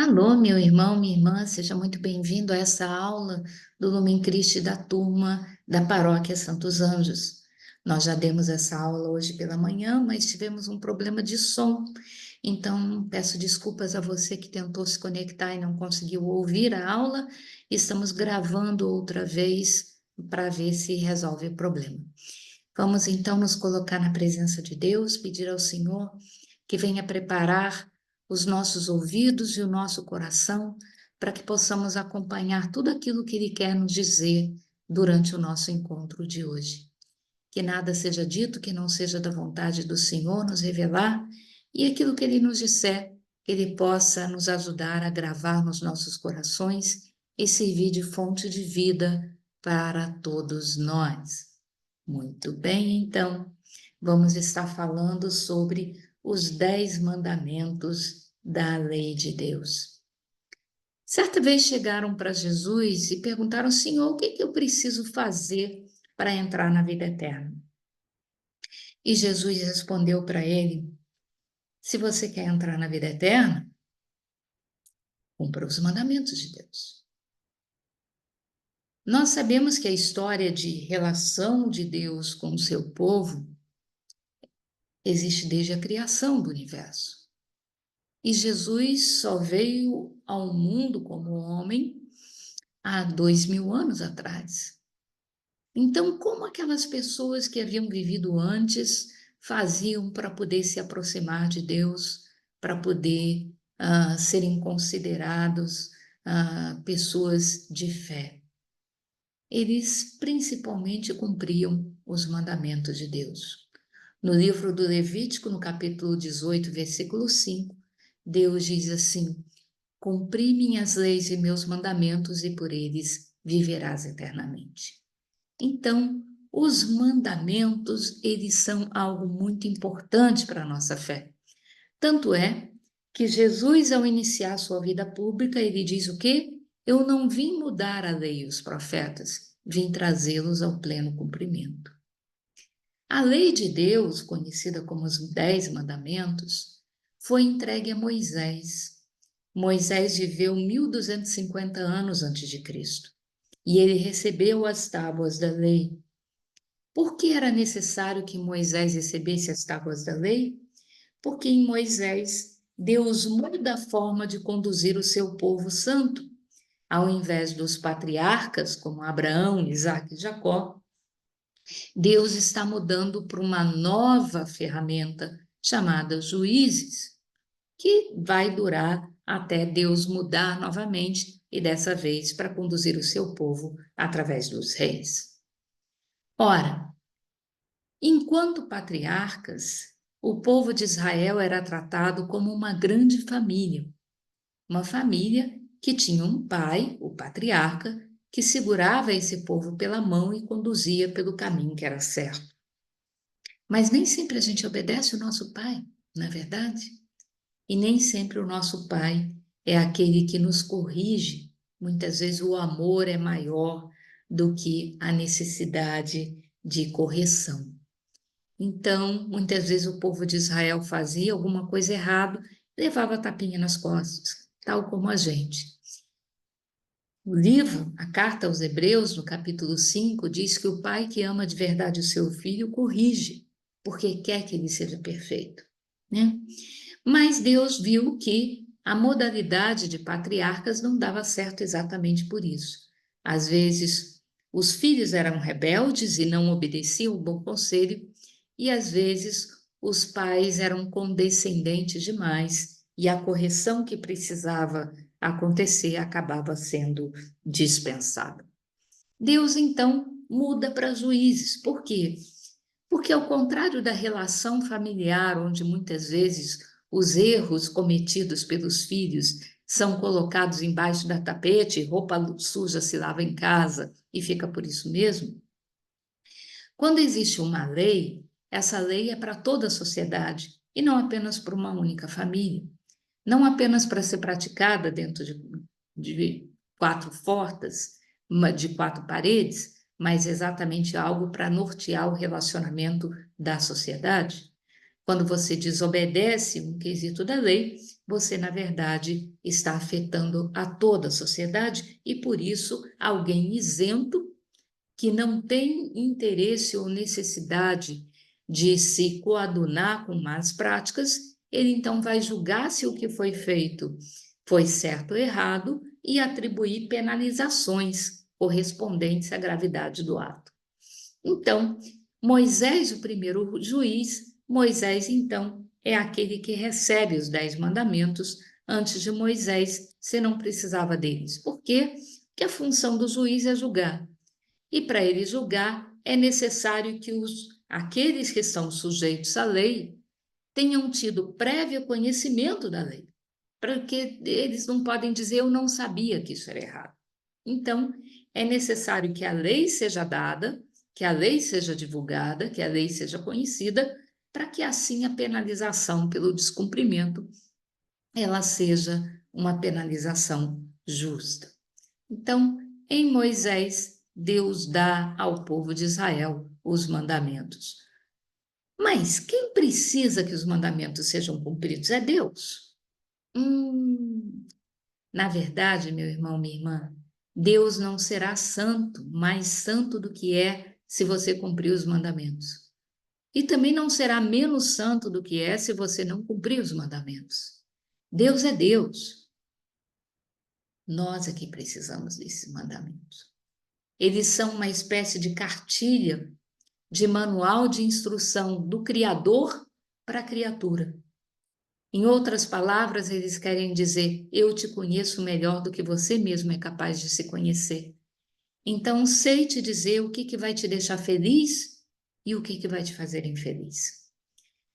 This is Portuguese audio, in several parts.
Alô, meu irmão, minha irmã, seja muito bem-vindo a essa aula do Lumen Christi da turma da Paróquia Santos Anjos. Nós já demos essa aula hoje pela manhã, mas tivemos um problema de som. Então, peço desculpas a você que tentou se conectar e não conseguiu ouvir a aula. Estamos gravando outra vez para ver se resolve o problema. Vamos então nos colocar na presença de Deus, pedir ao Senhor que venha preparar os nossos ouvidos e o nosso coração para que possamos acompanhar tudo aquilo que Ele quer nos dizer durante o nosso encontro de hoje. Que nada seja dito que não seja da vontade do Senhor nos revelar e aquilo que Ele nos disser, que Ele possa nos ajudar a gravar nos nossos corações e servir de fonte de vida para todos nós. Muito bem, então, vamos estar falando sobre os 10 mandamentos da lei de Deus. Certa vez chegaram para Jesus e perguntaram: Senhor, o que eu preciso fazer para entrar na vida eterna? E Jesus respondeu para ele: se você quer entrar na vida eterna, cumpra os mandamentos de Deus. Nós sabemos que a história de relação de Deus com o seu povo existe desde a criação do universo. E Jesus só veio ao mundo como homem há 2000 anos atrás. Então, como aquelas pessoas que haviam vivido antes faziam para poder se aproximar de Deus, para poder serem considerados pessoas de fé? Eles principalmente cumpriam os mandamentos de Deus. No livro do Levítico, no capítulo 18, versículo 5, Deus diz assim: cumpri minhas leis e meus mandamentos, e por eles viverás eternamente. Então, os mandamentos, eles são algo muito importante para a nossa fé. Tanto é que Jesus, ao iniciar sua vida pública, ele diz o quê? Eu não vim mudar a lei e os profetas, vim trazê-los ao pleno cumprimento. A lei de Deus, conhecida como os 10 mandamentos, foi entregue a Moisés. Moisés viveu 1250 anos antes de Cristo e ele recebeu as tábuas da lei. Por que era necessário que Moisés recebesse as tábuas da lei? Porque em Moisés, Deus muda a forma de conduzir o seu povo santo. Ao invés dos patriarcas, como Abraão, Isaque e Jacó, Deus está mudando para uma nova ferramenta chamada juízes, que vai durar até Deus mudar novamente e dessa vez para conduzir o seu povo através dos reis. Ora, enquanto patriarcas, o povo de Israel era tratado como uma grande família, uma família que tinha um pai, o patriarca, que segurava esse povo pela mão e conduzia pelo caminho que era certo. Mas nem sempre a gente obedece o nosso pai, não é verdade? E nem sempre o nosso pai é aquele que nos corrige. Muitas vezes o amor é maior do que a necessidade de correção. Então, muitas vezes o povo de Israel fazia alguma coisa errada, levava tapinha nas costas, tal como a gente. O livro, a carta aos Hebreus, no capítulo 5, diz que o pai que ama de verdade o seu filho corrige, porque quer que ele seja perfeito, né? Mas Deus viu que a modalidade de patriarcas não dava certo exatamente por isso. Às vezes, os filhos eram rebeldes e não obedeciam o bom conselho, e às vezes os pais eram condescendentes demais e a correção que precisava acontecer acabava sendo dispensada. Deus então muda para juízes. Por quê? Porque, ao contrário da relação familiar, onde muitas vezes os erros cometidos pelos filhos são colocados embaixo da tapete, roupa suja se lava em casa e fica por isso mesmo, quando existe uma lei, essa lei é para toda a sociedade e não apenas para uma única família. Não apenas para ser praticada dentro de quatro portas, de quatro paredes, mas exatamente algo para nortear o relacionamento da sociedade. Quando você desobedece um quesito da lei, você, na verdade, está afetando a toda a sociedade e, por isso, alguém isento que não tem interesse ou necessidade de se coadunar com más práticas, ele então vai julgar se o que foi feito foi certo ou errado e atribuir penalizações correspondentes à gravidade do ato. Então, Moisés, o primeiro juiz, Moisés, então, é aquele que recebe os 10 mandamentos. Antes de Moisés, você não precisava deles. Por quê? Porque a função do juiz é julgar. E para ele julgar, é necessário que aqueles que são sujeitos à lei tenham tido prévio conhecimento da lei, porque eles não podem dizer eu não sabia que isso era errado. Então, é necessário que a lei seja dada, que a lei seja divulgada, que a lei seja conhecida, para que assim a penalização pelo descumprimento ela seja uma penalização justa. Então, em Moisés, Deus dá ao povo de Israel os mandamentos. Mas quem precisa que os mandamentos sejam cumpridos é Deus. Na verdade, meu irmão, minha irmã, Deus não será santo, mais santo do que é se você cumprir os mandamentos. E também não será menos santo do que é se você não cumprir os mandamentos. Deus é Deus. Nós é que precisamos desses mandamentos. Eles são uma espécie de cartilha, de manual de instrução do Criador para a criatura. Em outras palavras, eles querem dizer: eu te conheço melhor do que você mesmo é capaz de se conhecer. Então, sei te dizer o que vai te deixar feliz e o que vai te fazer infeliz.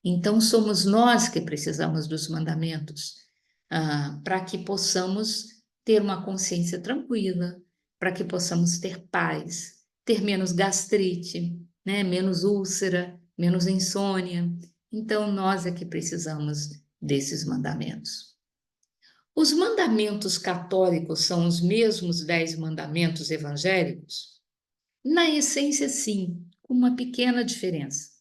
Então, somos nós que precisamos dos mandamentos, para que possamos ter uma consciência tranquila, para que possamos ter paz, ter menos gastrite, né? Menos úlcera, menos insônia. Então, nós é que precisamos desses mandamentos. Os mandamentos católicos são os mesmos 10 mandamentos evangélicos? Na essência, sim, com uma pequena diferença.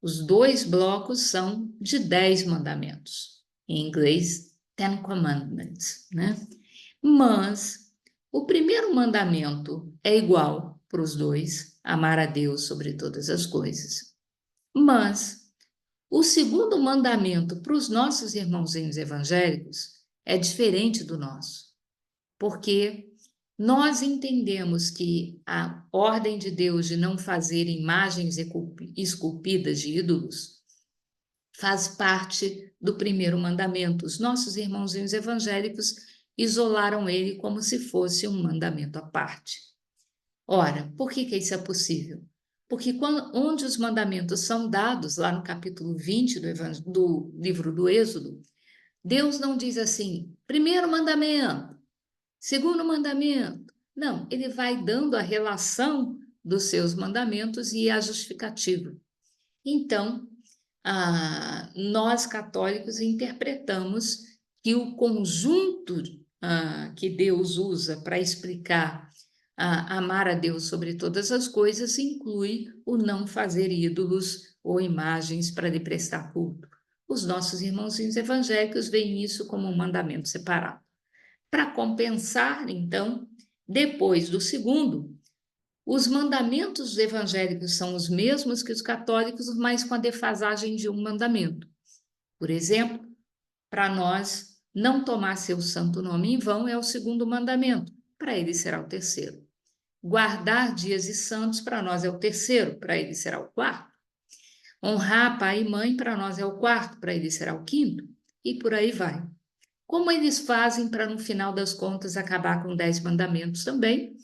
Os 2 blocos são de 10 mandamentos, em inglês, 10 Commandments, né? Mas o primeiro mandamento é igual para os 2, amar a Deus sobre todas as coisas. Mas o segundo mandamento para os nossos irmãozinhos evangélicos é diferente do nosso, porque nós entendemos que a ordem de Deus de não fazer imagens esculpidas de ídolos faz parte do primeiro mandamento. Os nossos irmãozinhos evangélicos isolaram ele como se fosse um mandamento à parte. Ora, por que isso é possível? Porque onde os mandamentos são dados, lá no capítulo 20 do livro do Êxodo, Deus não diz assim, primeiro mandamento, segundo mandamento. Não, ele vai dando a relação dos seus mandamentos e a justificativa. Então, nós católicos interpretamos que o conjunto que Deus usa para explicar amar a Deus sobre todas as coisas inclui o não fazer ídolos ou imagens para lhe prestar culto. Os nossos irmãozinhos evangélicos veem isso como um mandamento separado. Para compensar, então, depois do segundo, os mandamentos evangélicos são os mesmos que os católicos, mas com a defasagem de um mandamento. Por exemplo, para nós, não tomar seu santo nome em vão é o segundo mandamento, para ele será o terceiro. Guardar dias e santos para nós é o terceiro, para ele será o quarto. Honrar pai e mãe para nós é o quarto, para ele será o quinto, e por aí vai. Como eles fazem para, no final das contas, acabar com 10 mandamentos também?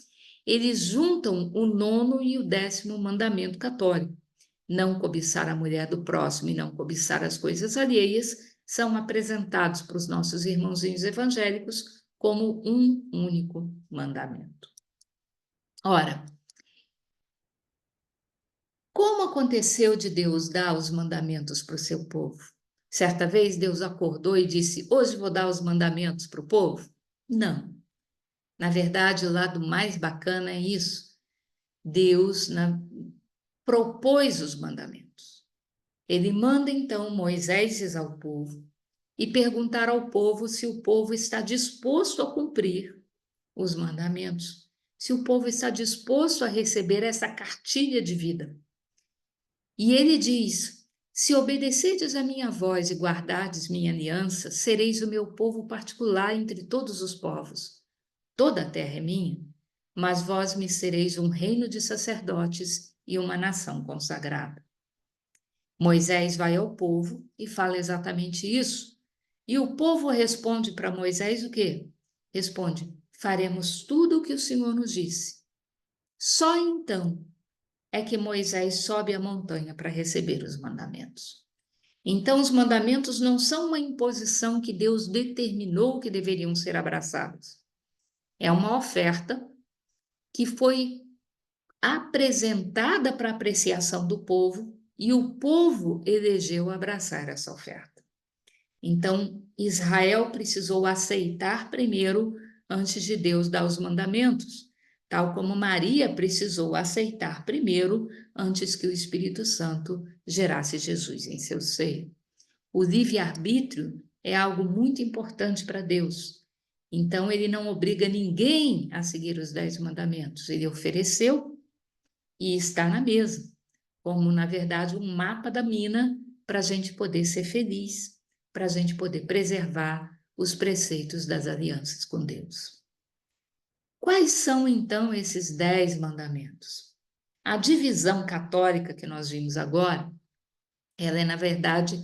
Eles juntam o 9º e o 10º mandamento católico. Não cobiçar a mulher do próximo e não cobiçar as coisas alheias são apresentados para os nossos irmãozinhos evangélicos como um único mandamento. Ora, como aconteceu de Deus dar os mandamentos para o seu povo? Certa vez Deus acordou e disse, hoje vou dar os mandamentos para o povo? Não. Na verdade, o lado mais bacana é isso. Deus propôs os mandamentos. Ele manda então Moisés diz ao povo, e perguntar ao povo se o povo está disposto a cumprir os mandamentos, se o povo está disposto a receber essa cartilha de vida. E ele diz: se obedecerdes a minha voz e guardardes minha aliança, sereis o meu povo particular entre todos os povos. Toda a terra é minha, mas vós me sereis um reino de sacerdotes e uma nação consagrada. Moisés vai ao povo e fala exatamente isso. E o povo responde para Moisés o quê? Responde: faremos tudo o que o Senhor nos disse. Só então é que Moisés sobe a montanha para receber os mandamentos. Então, os mandamentos não são uma imposição que Deus determinou que deveriam ser abraçados. É uma oferta que foi apresentada para apreciação do povo e o povo elegeu abraçar essa oferta. Então, Israel precisou aceitar primeiro antes de Deus dar os mandamentos, tal como Maria precisou aceitar primeiro antes que o Espírito Santo gerasse Jesus em seu seio. O livre-arbítrio é algo muito importante para Deus. Então, ele não obriga ninguém a seguir os 10 mandamentos. Ele ofereceu e está na mesa, como, na verdade, um mapa da mina para a gente poder ser feliz, para a gente poder preservar os preceitos das alianças com Deus. Quais são, então, esses 10 mandamentos? A divisão católica que nós vimos agora, ela é, na verdade,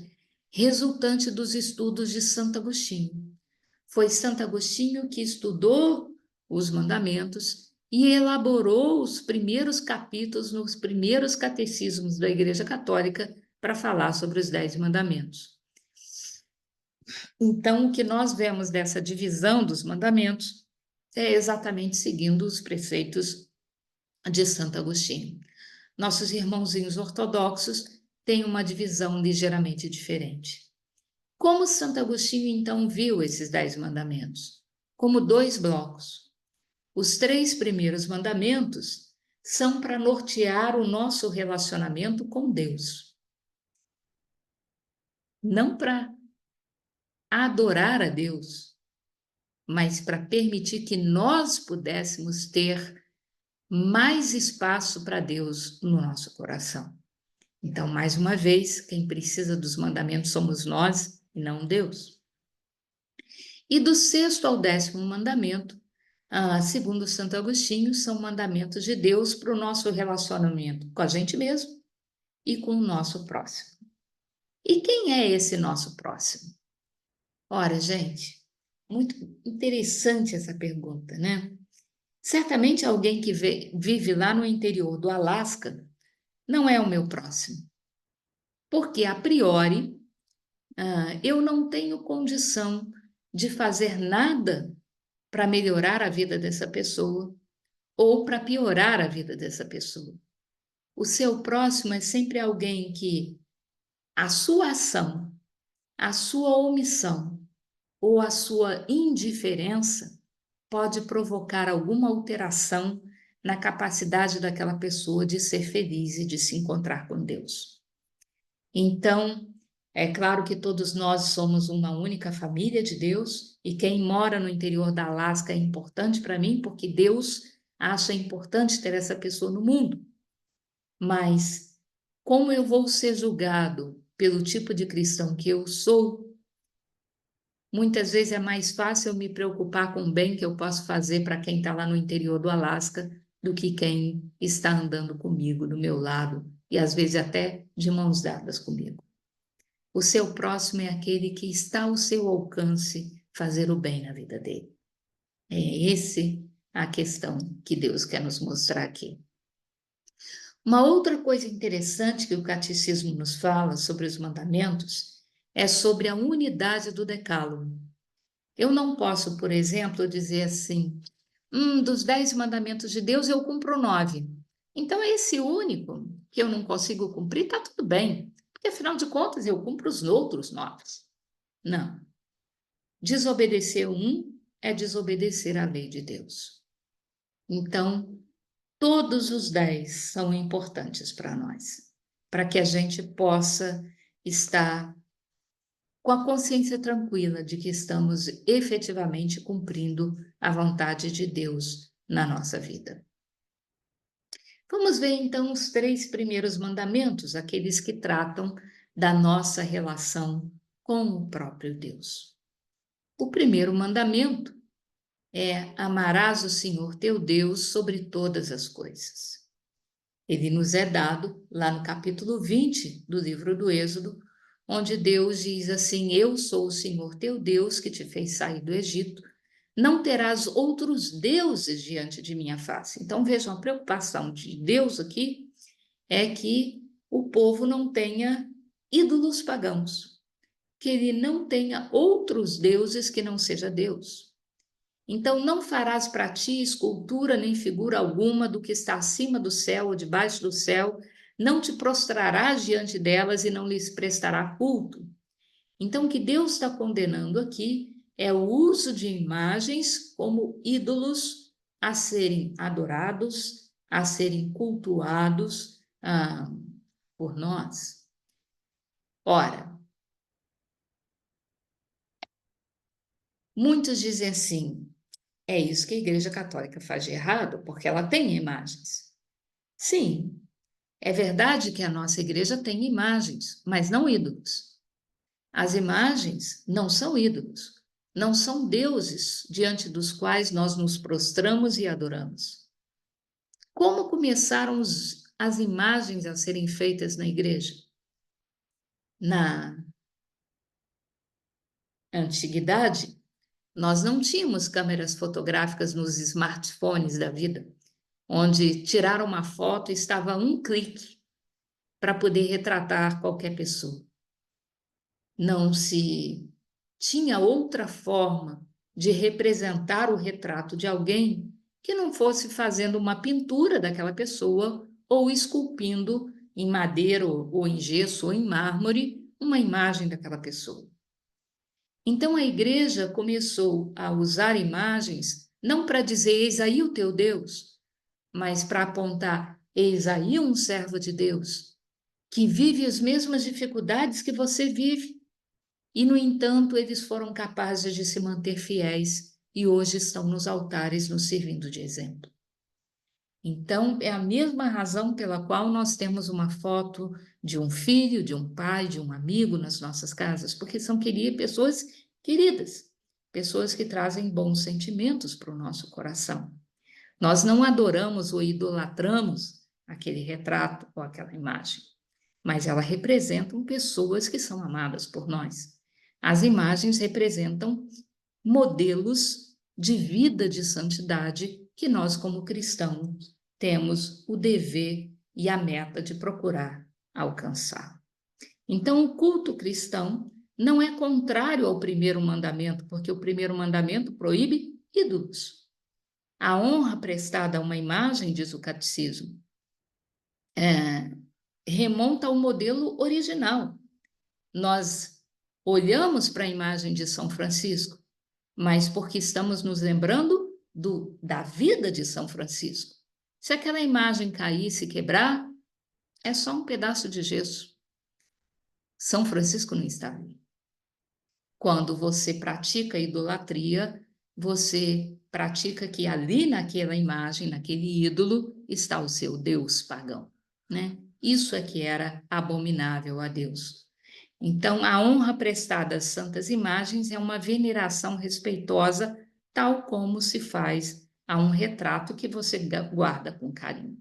resultante dos estudos de Santo Agostinho. Foi Santo Agostinho que estudou os mandamentos e elaborou os primeiros capítulos nos primeiros catecismos da Igreja Católica para falar sobre os 10 mandamentos. Então, o que nós vemos dessa divisão dos mandamentos é exatamente seguindo os preceitos de Santo Agostinho. Nossos irmãozinhos ortodoxos têm uma divisão ligeiramente diferente. Como Santo Agostinho, então, viu esses 10 mandamentos? Como 2 blocos. Os 3 primeiros mandamentos são para nortear o nosso relacionamento com Deus. Não para adorar a Deus, mas para permitir que nós pudéssemos ter mais espaço para Deus no nosso coração. Então, mais uma vez, quem precisa dos mandamentos somos nós e não Deus. E do 6º ao 10º mandamento, segundo Santo Agostinho, são mandamentos de Deus para o nosso relacionamento com a gente mesmo e com o nosso próximo. E quem é esse nosso próximo? Ora, gente, muito interessante essa pergunta, né? Certamente alguém que vive lá no interior do Alasca não é o meu próximo, porque a priori eu não tenho condição de fazer nada para melhorar a vida dessa pessoa ou para piorar a vida dessa pessoa. O seu próximo é sempre alguém que a sua ação, a sua omissão ou a sua indiferença pode provocar alguma alteração na capacidade daquela pessoa de ser feliz e de se encontrar com Deus. Então, é claro que todos nós somos uma única família de Deus e quem mora no interior da Alasca é importante para mim porque Deus acha importante ter essa pessoa no mundo. Mas como eu vou ser julgado pelo tipo de cristão que eu sou, muitas vezes é mais fácil eu me preocupar com o bem que eu posso fazer para quem está lá no interior do Alasca do que quem está andando comigo, do meu lado, e às vezes até de mãos dadas comigo. O seu próximo é aquele que está ao seu alcance fazer o bem na vida dele. É esse a questão que Deus quer nos mostrar aqui. Uma outra coisa interessante que o catecismo nos fala sobre os mandamentos é sobre a unidade do decálogo. Eu não posso, por exemplo, dizer assim, dos 10 mandamentos de Deus eu cumpro 9. Então esse único que eu não consigo cumprir, está tudo bem, porque afinal de contas eu cumpro os outros 9. Não. Desobedecer um é desobedecer à lei de Deus. Então, todos os 10 são importantes para nós, para que a gente possa estar com a consciência tranquila de que estamos efetivamente cumprindo a vontade de Deus na nossa vida. Vamos ver então os 3 primeiros mandamentos, aqueles que tratam da nossa relação com o próprio Deus. O primeiro mandamento é: amarás o Senhor teu Deus sobre todas as coisas. Ele nos é dado lá no capítulo 20 do livro do Êxodo, onde Deus diz assim: eu sou o Senhor teu Deus que te fez sair do Egito. Não terás outros deuses diante de minha face. Então vejam, a preocupação de Deus aqui é que o povo não tenha ídolos pagãos, que ele não tenha outros deuses que não seja Deus. Então não farás para ti escultura nem figura alguma do que está acima do céu ou debaixo do céu, não te prostrarás diante delas e não lhes prestará culto. Então o que Deus está condenando aqui é o uso de imagens como ídolos a serem adorados, a serem cultuados por nós. Ora, muitos dizem assim: é isso que a Igreja Católica faz de errado, porque ela tem imagens. Sim, é verdade que a nossa igreja tem imagens, mas não ídolos. As imagens não são ídolos, não são deuses diante dos quais nós nos prostramos e adoramos. Como começaram as imagens a serem feitas na igreja? Na antiguidade, nós não tínhamos câmeras fotográficas nos smartphones da vida, onde tirar uma foto estava a um clique para poder retratar qualquer pessoa. Não se tinha outra forma de representar o retrato de alguém que não fosse fazendo uma pintura daquela pessoa ou esculpindo em madeira ou em gesso ou em mármore uma imagem daquela pessoa. Então a igreja começou a usar imagens não para dizer eis aí o teu Deus, mas para apontar eis aí um servo de Deus que vive as mesmas dificuldades que você vive. E, no entanto, eles foram capazes de se manter fiéis e hoje estão nos altares nos servindo de exemplo. Então, é a mesma razão pela qual nós temos uma foto de um filho, de um pai, de um amigo nas nossas casas, porque são pessoas queridas, pessoas que trazem bons sentimentos para o nosso coração. Nós não adoramos ou idolatramos aquele retrato ou aquela imagem, mas elas representam pessoas que são amadas por nós. As imagens representam modelos de vida de santidade que nós, como cristãos, temos o dever e a meta de procurar alcançar. Então, o culto cristão não é contrário ao primeiro mandamento, porque o primeiro mandamento proíbe ídolos. A honra prestada a uma imagem, diz o catecismo, remonta ao modelo original. Nós olhamos para a imagem de São Francisco, mas porque estamos nos lembrando da vida de São Francisco. Se aquela imagem cair, se quebrar, é só um pedaço de gesso. São Francisco não está ali. Quando você pratica idolatria, você pratica que ali naquela imagem, naquele ídolo, está o seu Deus pagão, né? Isso é que era abominável a Deus. Então, a honra prestada às santas imagens é uma veneração respeitosa, tal como se faz a um retrato que você guarda com carinho.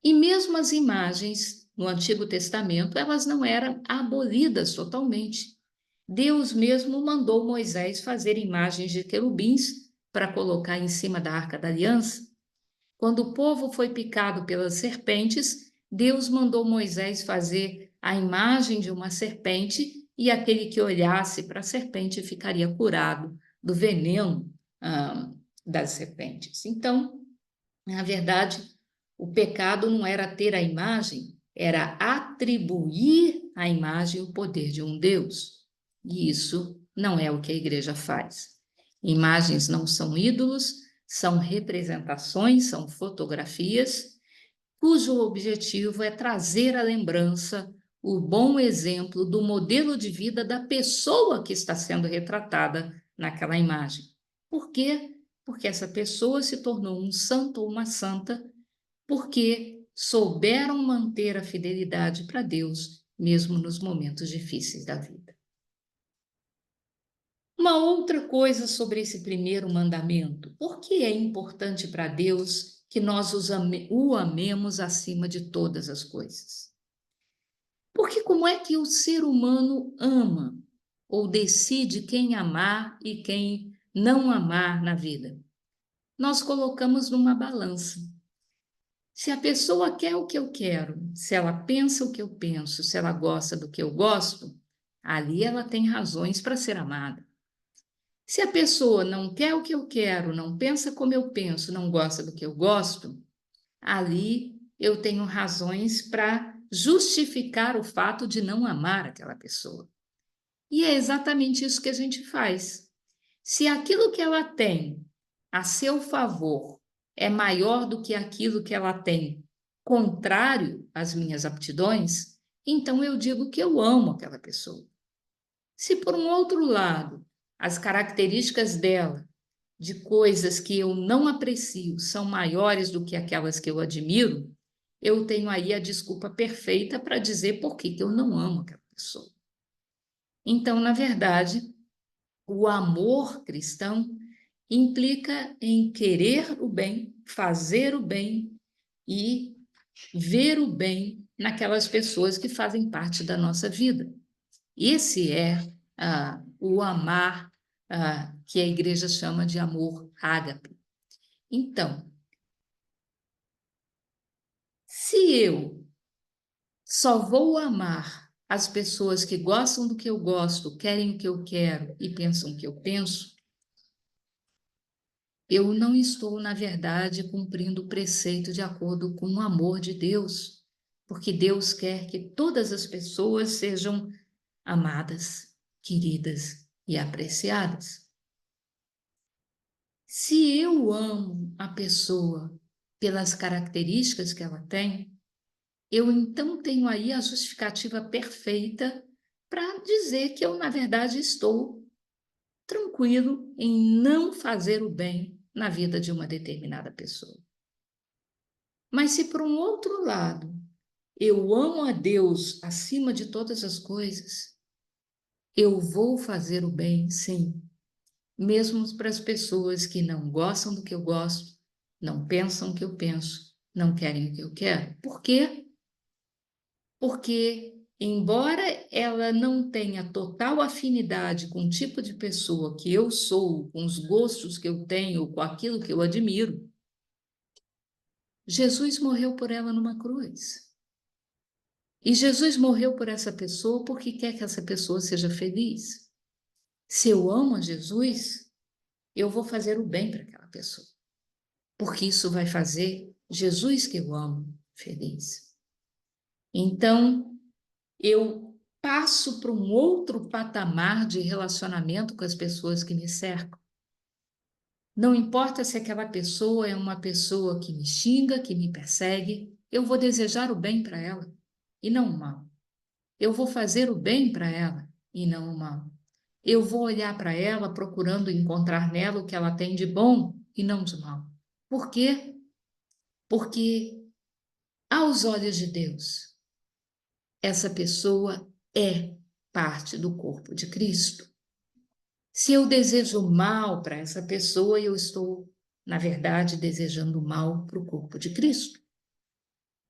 E mesmo as imagens no Antigo Testamento, elas não eram abolidas totalmente. Deus mesmo mandou Moisés fazer imagens de querubins para colocar em cima da Arca da Aliança. Quando o povo foi picado pelas serpentes, Deus mandou Moisés fazer a imagem de uma serpente e aquele que olhasse para a serpente ficaria curado do veneno das serpentes. Então, na verdade, o pecado não era ter a imagem, era atribuir à imagem o poder de um Deus. E isso não é o que a igreja faz. Imagens não são ídolos, são representações, são fotografias, cujo objetivo é trazer à lembrança o bom exemplo do modelo de vida da pessoa que está sendo retratada naquela imagem. Por quê? Porque essa pessoa se tornou um santo ou uma santa porque souberam manter a fidelidade para Deus, mesmo nos momentos difíceis da vida. Uma outra coisa sobre esse primeiro mandamento: por que é importante para Deus que nós o amemos acima de todas as coisas? Porque como é que o ser humano ama ou decide quem amar e quem não amar na vida? Nós colocamos numa balança. Se a pessoa quer o que eu quero, se ela pensa o que eu penso, se ela gosta do que eu gosto, ali ela tem razões para ser amada. Se a pessoa não quer o que eu quero, não pensa como eu penso, não gosta do que eu gosto, ali eu tenho razões para justificar o fato de não amar aquela pessoa. E é exatamente isso que a gente faz. Se aquilo que ela tem a seu favor é maior do que aquilo que ela tem contrário às minhas aptidões, então eu digo que eu amo aquela pessoa. Se por um outro lado, as características dela, de coisas que eu não aprecio, são maiores do que aquelas que eu admiro, eu tenho aí a desculpa perfeita para dizer por que eu não amo aquela pessoa. Então, na verdade, o amor cristão implica em querer o bem, fazer o bem e ver o bem naquelas pessoas que fazem parte da nossa vida. Esse é o amar que a igreja chama de amor ágape. Então, se eu só vou amar as pessoas que gostam do que eu gosto, querem o que eu quero e pensam o que eu penso, eu não estou, na verdade, cumprindo o preceito de acordo com o amor de Deus, porque Deus quer que todas as pessoas sejam amadas, queridas e apreciadas. Se eu amo a pessoa pelas características que ela tem, eu então tenho aí a justificativa perfeita para dizer que eu, na verdade, estou tranquilo em não fazer o bem na vida de uma determinada pessoa. Mas se por um outro lado eu amo a Deus acima de todas as coisas, eu vou fazer o bem, sim, mesmo para as pessoas que não gostam do que eu gosto, não pensam o que eu penso, não querem o que eu quero. Por quê? Porque, embora ela não tenha total afinidade com o tipo de pessoa que eu sou, com os gostos que eu tenho, com aquilo que eu admiro, Jesus morreu por ela numa cruz. E Jesus morreu por essa pessoa porque quer que essa pessoa seja feliz. Se eu amo a Jesus, eu vou fazer o bem para aquela pessoa, porque isso vai fazer Jesus que eu amo feliz. Então, eu passo para um outro patamar de relacionamento com as pessoas que me cercam. Não importa se aquela pessoa é uma pessoa que me xinga, que me persegue, eu vou desejar o bem para ela e não o mal. Eu vou fazer o bem para ela e não o mal. Eu vou olhar para ela procurando encontrar nela o que ela tem de bom e não de mal. Por quê? Porque, aos olhos de Deus, essa pessoa é parte do corpo de Cristo. Se eu desejo mal para essa pessoa, eu estou, na verdade, desejando mal para o corpo de Cristo.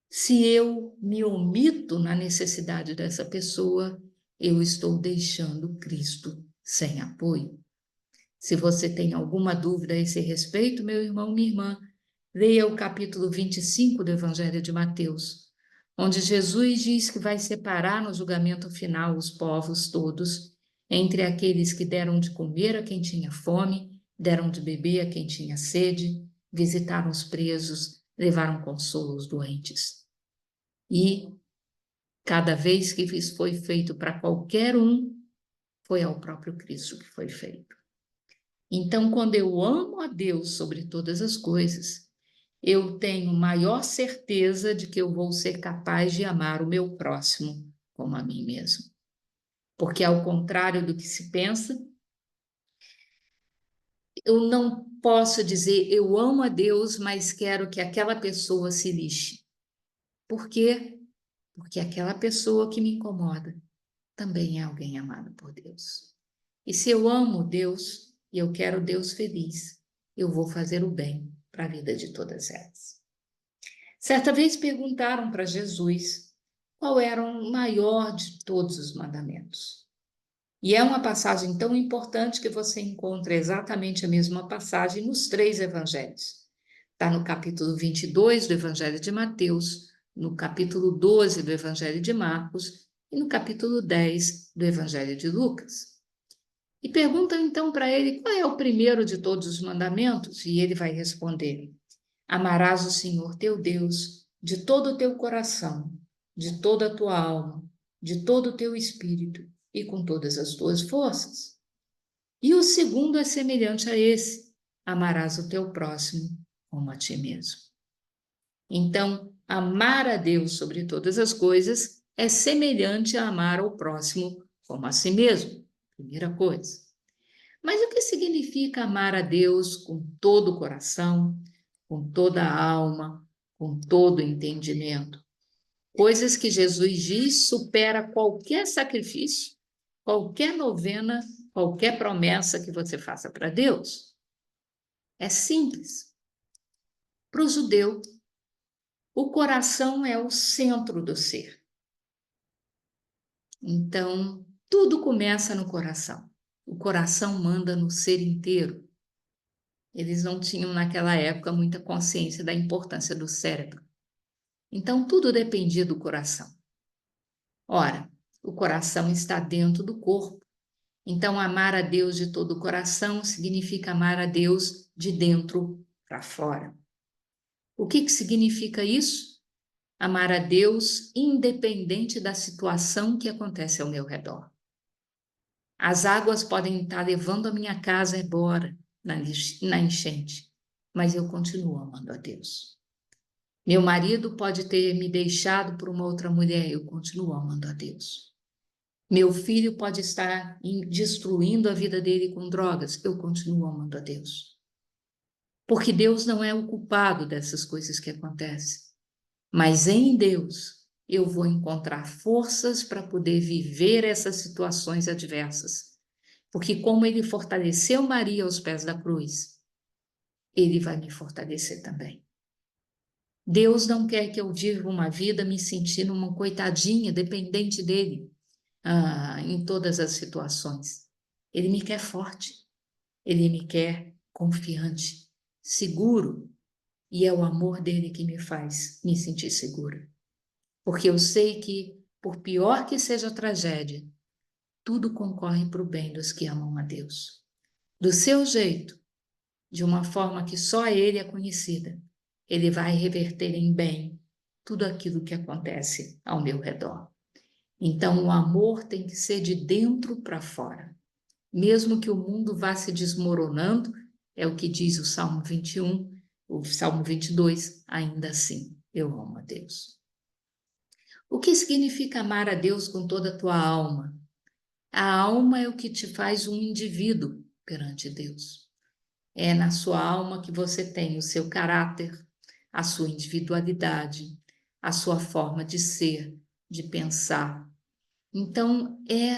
Se eu me omito na necessidade dessa pessoa, eu estou deixando Cristo sem apoio. Se você tem alguma dúvida a esse respeito, meu irmão, minha irmã, leia o capítulo 25 do Evangelho de Mateus, onde Jesus diz que vai separar no julgamento final os povos todos, entre aqueles que deram de comer a quem tinha fome, deram de beber a quem tinha sede, visitaram os presos, levaram consolo aos doentes. E cada vez que isso foi feito para qualquer um, foi ao próprio Cristo que foi feito. Então, quando eu amo a Deus sobre todas as coisas, eu tenho maior certeza de que eu vou ser capaz de amar o meu próximo como a mim mesmo. Porque, ao contrário do que se pensa, eu não posso dizer eu amo a Deus, mas quero que aquela pessoa se lixe. Por quê? Porque aquela pessoa que me incomoda também é alguém amado por Deus. E se eu amo Deus e eu quero Deus feliz, eu vou fazer o bem para a vida de todas elas. Certa vez perguntaram para Jesus qual era o maior de todos os mandamentos. E é uma passagem tão importante que você encontra exatamente a mesma passagem nos 3 evangelhos. Está no capítulo 22 do Evangelho de Mateus, no capítulo 12 do Evangelho de Marcos e no capítulo 10 do Evangelho de Lucas. E perguntam então para ele qual é o primeiro de todos os mandamentos, e ele vai responder: amarás o Senhor teu Deus de todo o teu coração, de toda a tua alma, de todo o teu espírito e com todas as tuas forças. E o segundo é semelhante a esse: amarás o teu próximo como a ti mesmo. Então, amar a Deus sobre todas as coisas é semelhante a amar ao próximo como a si mesmo. Primeira coisa. Mas o que significa amar a Deus com todo o coração, com toda a alma, com todo o entendimento? Coisas que Jesus diz supera qualquer sacrifício, qualquer novena, qualquer promessa que você faça para Deus. É simples. Para o judeu, o coração é o centro do ser. Então, tudo começa no coração. O coração manda no ser inteiro. Eles não tinham naquela época muita consciência da importância do cérebro. Então, tudo dependia do coração. Ora, o coração está dentro do corpo. Então, amar a Deus de todo o coração significa amar a Deus de dentro para fora. O que significa isso? Amar a Deus independente da situação que acontece ao meu redor. As águas podem estar levando a minha casa embora na enchente, mas eu continuo amando a Deus. Meu marido pode ter me deixado por uma outra mulher, eu continuo amando a Deus. Meu filho pode estar destruindo a vida dele com drogas, eu continuo amando a Deus. Porque Deus não é o culpado dessas coisas que acontecem. Mas em Deus eu vou encontrar forças para poder viver essas situações adversas. Porque como ele fortaleceu Maria aos pés da cruz, ele vai me fortalecer também. Deus não quer que eu viva uma vida me sentindo uma coitadinha, dependente dele, em todas as situações. Ele me quer forte, ele me quer confiante, seguro, e é o amor dele que me faz me sentir segura. Porque eu sei que, por pior que seja a tragédia, tudo concorre para o bem dos que amam a Deus. Do seu jeito, de uma forma que só ele é conhecida, ele vai reverter em bem tudo aquilo que acontece ao meu redor. Então, o amor tem que ser de dentro para fora. Mesmo que o mundo vá se desmoronando, é o que diz o Salmo 21, o Salmo 22, ainda assim, eu amo a Deus. O que significa amar a Deus com toda a tua alma? A alma é o que te faz um indivíduo perante Deus. É na sua alma que você tem o seu caráter, a sua individualidade, a sua forma de ser, de pensar. Então, é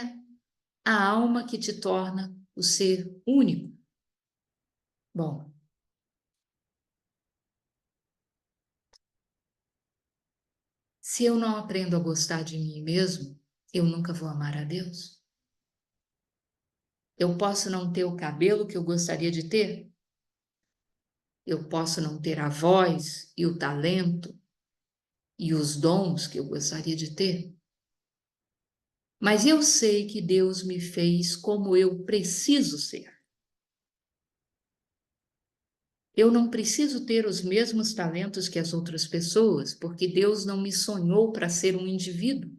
a alma que te torna o ser único. Bom, se eu não aprendo a gostar de mim mesmo, eu nunca vou amar a Deus. Eu posso não ter o cabelo que eu gostaria de ter, eu posso não ter a voz e o talento e os dons que eu gostaria de ter, mas eu sei que Deus me fez como eu preciso ser. Eu não preciso ter os mesmos talentos que as outras pessoas, porque Deus não me sonhou para ser um indivíduo.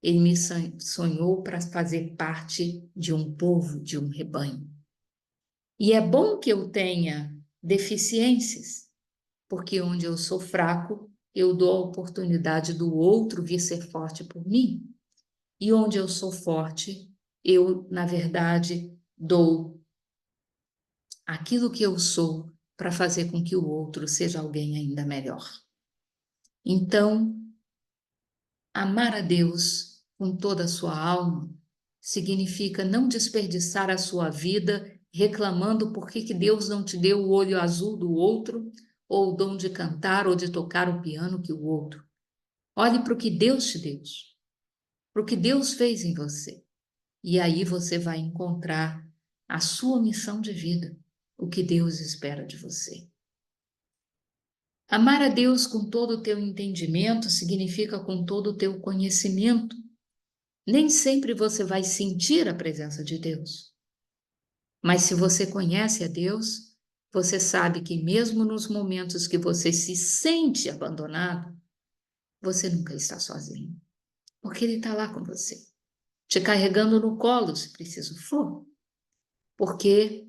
Ele me sonhou para fazer parte de um povo, de um rebanho. E é bom que eu tenha deficiências, porque onde eu sou fraco, eu dou a oportunidade do outro vir ser forte por mim. E onde eu sou forte, eu, na verdade, dou aquilo que eu sou para fazer com que o outro seja alguém ainda melhor. Então, amar a Deus com toda a sua alma significa não desperdiçar a sua vida reclamando por que Deus não te deu o olho azul do outro, ou o dom de cantar ou de tocar o piano que o outro. Olhe para o que Deus te deu, para o que Deus fez em você. E aí você vai encontrar a sua missão de vida, o que Deus espera de você. Amar a Deus com todo o teu entendimento significa com todo o teu conhecimento. Nem sempre você vai sentir a presença de Deus. Mas se você conhece a Deus, você sabe que mesmo nos momentos que você se sente abandonado, você nunca está sozinho. Porque Ele está lá com você, te carregando no colo, se preciso for. Por quê?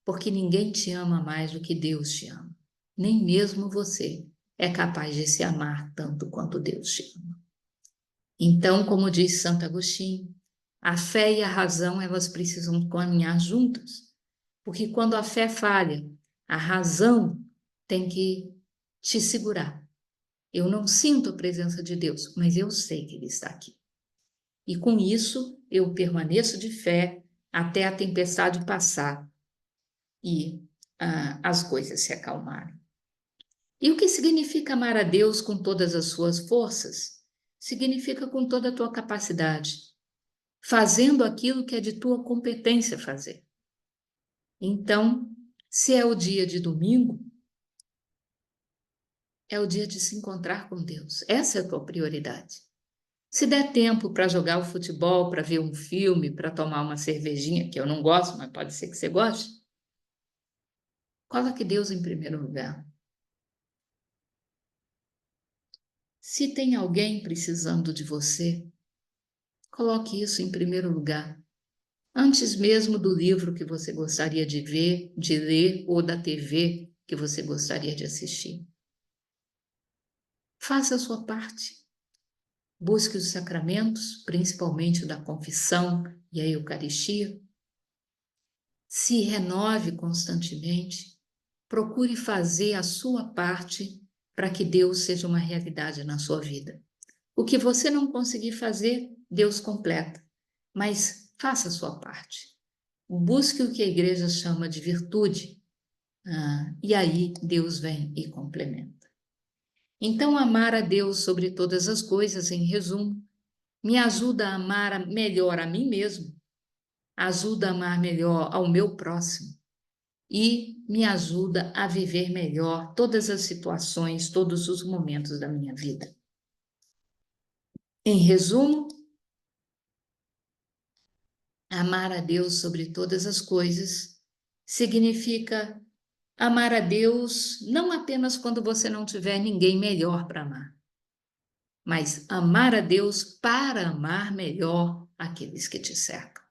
Porque ninguém te ama mais do que Deus te ama. Nem mesmo você é capaz de se amar tanto quanto Deus te ama. Então, como diz Santo Agostinho, a fé e a razão, elas precisam caminhar juntas. Porque quando a fé falha, a razão tem que te segurar. Eu não sinto a presença de Deus, mas eu sei que Ele está aqui. E com isso, eu permaneço de fé até a tempestade passar e as coisas se acalmarem. E o que significa amar a Deus com todas as suas forças? Significa com toda a tua capacidade, fazendo aquilo que é de tua competência fazer. Então, se é o dia de domingo, é o dia de se encontrar com Deus. Essa é a tua prioridade. Se der tempo para jogar o futebol, para ver um filme, para tomar uma cervejinha, que eu não gosto, mas pode ser que você goste, coloque Deus em primeiro lugar. Se tem alguém precisando de você, coloque isso em primeiro lugar. Antes mesmo do livro que você gostaria de ver, de ler, ou da TV que você gostaria de assistir. Faça a sua parte. Busque os sacramentos, principalmente o da confissão e a Eucaristia. Se renove constantemente. Procure fazer a sua parte para que Deus seja uma realidade na sua vida. O que você não conseguir fazer, Deus completa. Mas faça a sua parte. Busque o que a igreja chama de virtude. E aí Deus vem e complementa. Então, amar a Deus sobre todas as coisas, em resumo, me ajuda a amar melhor a mim mesmo, ajuda a amar melhor ao meu próximo e me ajuda a viver melhor todas as situações, todos os momentos da minha vida. Em resumo, amar a Deus sobre todas as coisas significa amar a Deus não apenas quando você não tiver ninguém melhor para amar, mas amar a Deus para amar melhor aqueles que te cercam.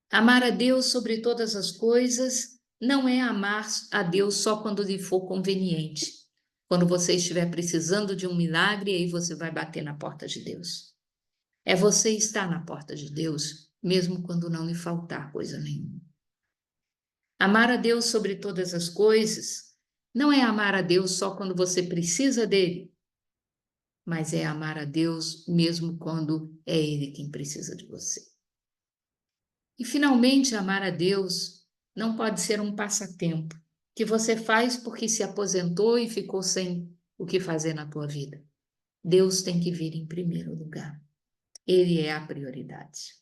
Amar a Deus sobre todas as coisas não é amar a Deus só quando lhe for conveniente. Quando você estiver precisando de um milagre, aí você vai bater na porta de Deus. É você estar na porta de Deus, mesmo quando não lhe faltar coisa nenhuma. Amar a Deus sobre todas as coisas não é amar a Deus só quando você precisa dele, mas é amar a Deus mesmo quando é Ele quem precisa de você. E finalmente, amar a Deus não pode ser um passatempo que você faz porque se aposentou e ficou sem o que fazer na tua vida. Deus tem que vir em primeiro lugar. Ele é a prioridade.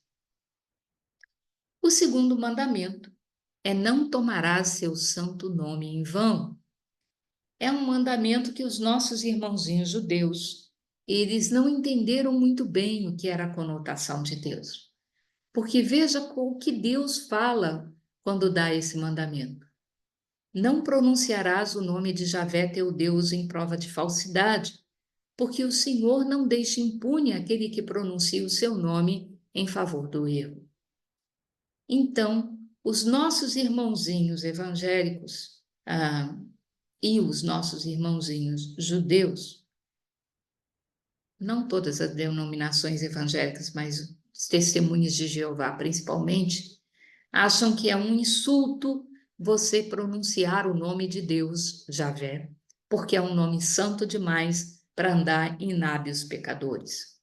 O segundo mandamento é: não tomarás seu santo nome em vão. É um mandamento que os nossos irmãozinhos judeus, eles não entenderam muito bem o que era a conotação de Deus. Porque veja o que Deus fala quando dá esse mandamento. Não pronunciarás o nome de Javé teu Deus em prova de falsidade, porque o Senhor não deixa impune aquele que pronuncia o seu nome em favor do erro. Então, os nossos irmãozinhos evangélicos e os nossos irmãozinhos judeus não todas as denominações evangélicas, mas os testemunhas de Jeová principalmente, acham que é um insulto você pronunciar o nome de Deus, Javé, porque é um nome santo demais para andar em lábios pecadores.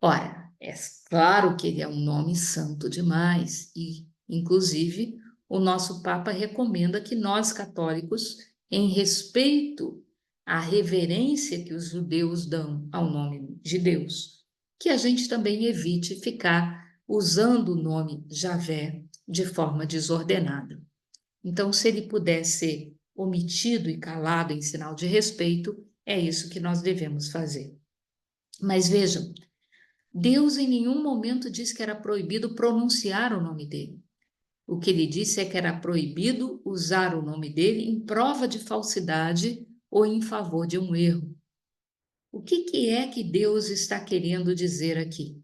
Ora, é claro que ele é um nome santo demais e, inclusive, o nosso Papa recomenda que nós católicos, em respeito à reverência que os judeus dão ao nome de Deus, que a gente também evite ficar usando o nome Javé de forma desordenada. Então, se ele puder ser omitido e calado em sinal de respeito, é isso que nós devemos fazer. Mas vejam, Deus em nenhum momento disse que era proibido pronunciar o nome dele. O que ele disse é que era proibido usar o nome dele em prova de falsidade ou em favor de um erro. O que é que Deus está querendo dizer aqui?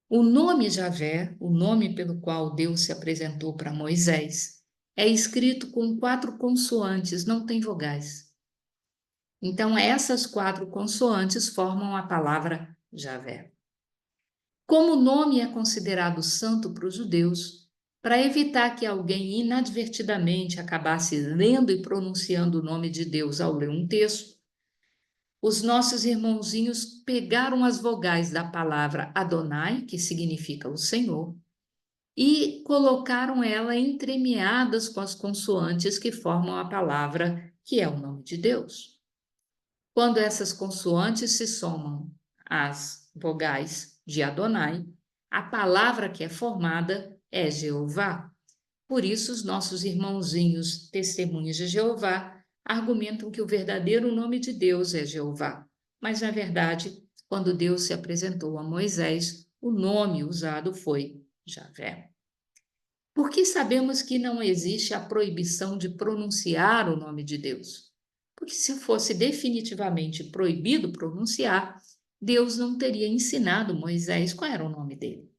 O nome Javé, o nome pelo qual Deus se apresentou para Moisés, é escrito com 4 consoantes, não tem vogais. Então, essas 4 consoantes formam a palavra Javé. Como o nome é considerado santo para os judeus, para evitar que alguém inadvertidamente acabasse lendo e pronunciando o nome de Deus ao ler um texto, os nossos irmãozinhos pegaram as vogais da palavra Adonai, que significa o Senhor, e colocaram ela entremeadas com as consoantes que formam a palavra que é o nome de Deus. Quando essas consoantes se somam às vogais de Adonai, a palavra que é formada é Jeová. Por isso, os nossos irmãozinhos testemunhas de Jeová argumentam que o verdadeiro nome de Deus é Jeová. Mas, na verdade, quando Deus se apresentou a Moisés, o nome usado foi Javé. Por que sabemos que não existe a proibição de pronunciar o nome de Deus? Porque se fosse definitivamente proibido pronunciar, Deus não teria ensinado Moisés qual era o nome dele.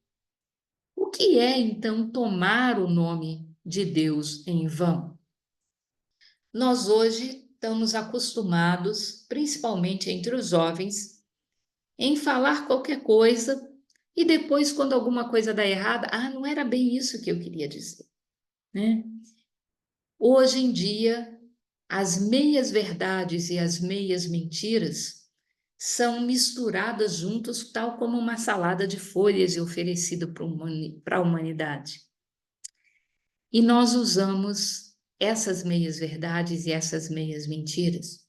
O que é, então, tomar o nome de Deus em vão? Nós hoje estamos acostumados, principalmente entre os jovens, em falar qualquer coisa e depois, quando alguma coisa dá errada, não era bem isso que eu queria dizer, né? Hoje em dia, as meias verdades e as meias mentiras são misturadas juntos, tal como uma salada de folhas e oferecida para a humanidade. E nós usamos essas meias verdades e essas meias mentiras.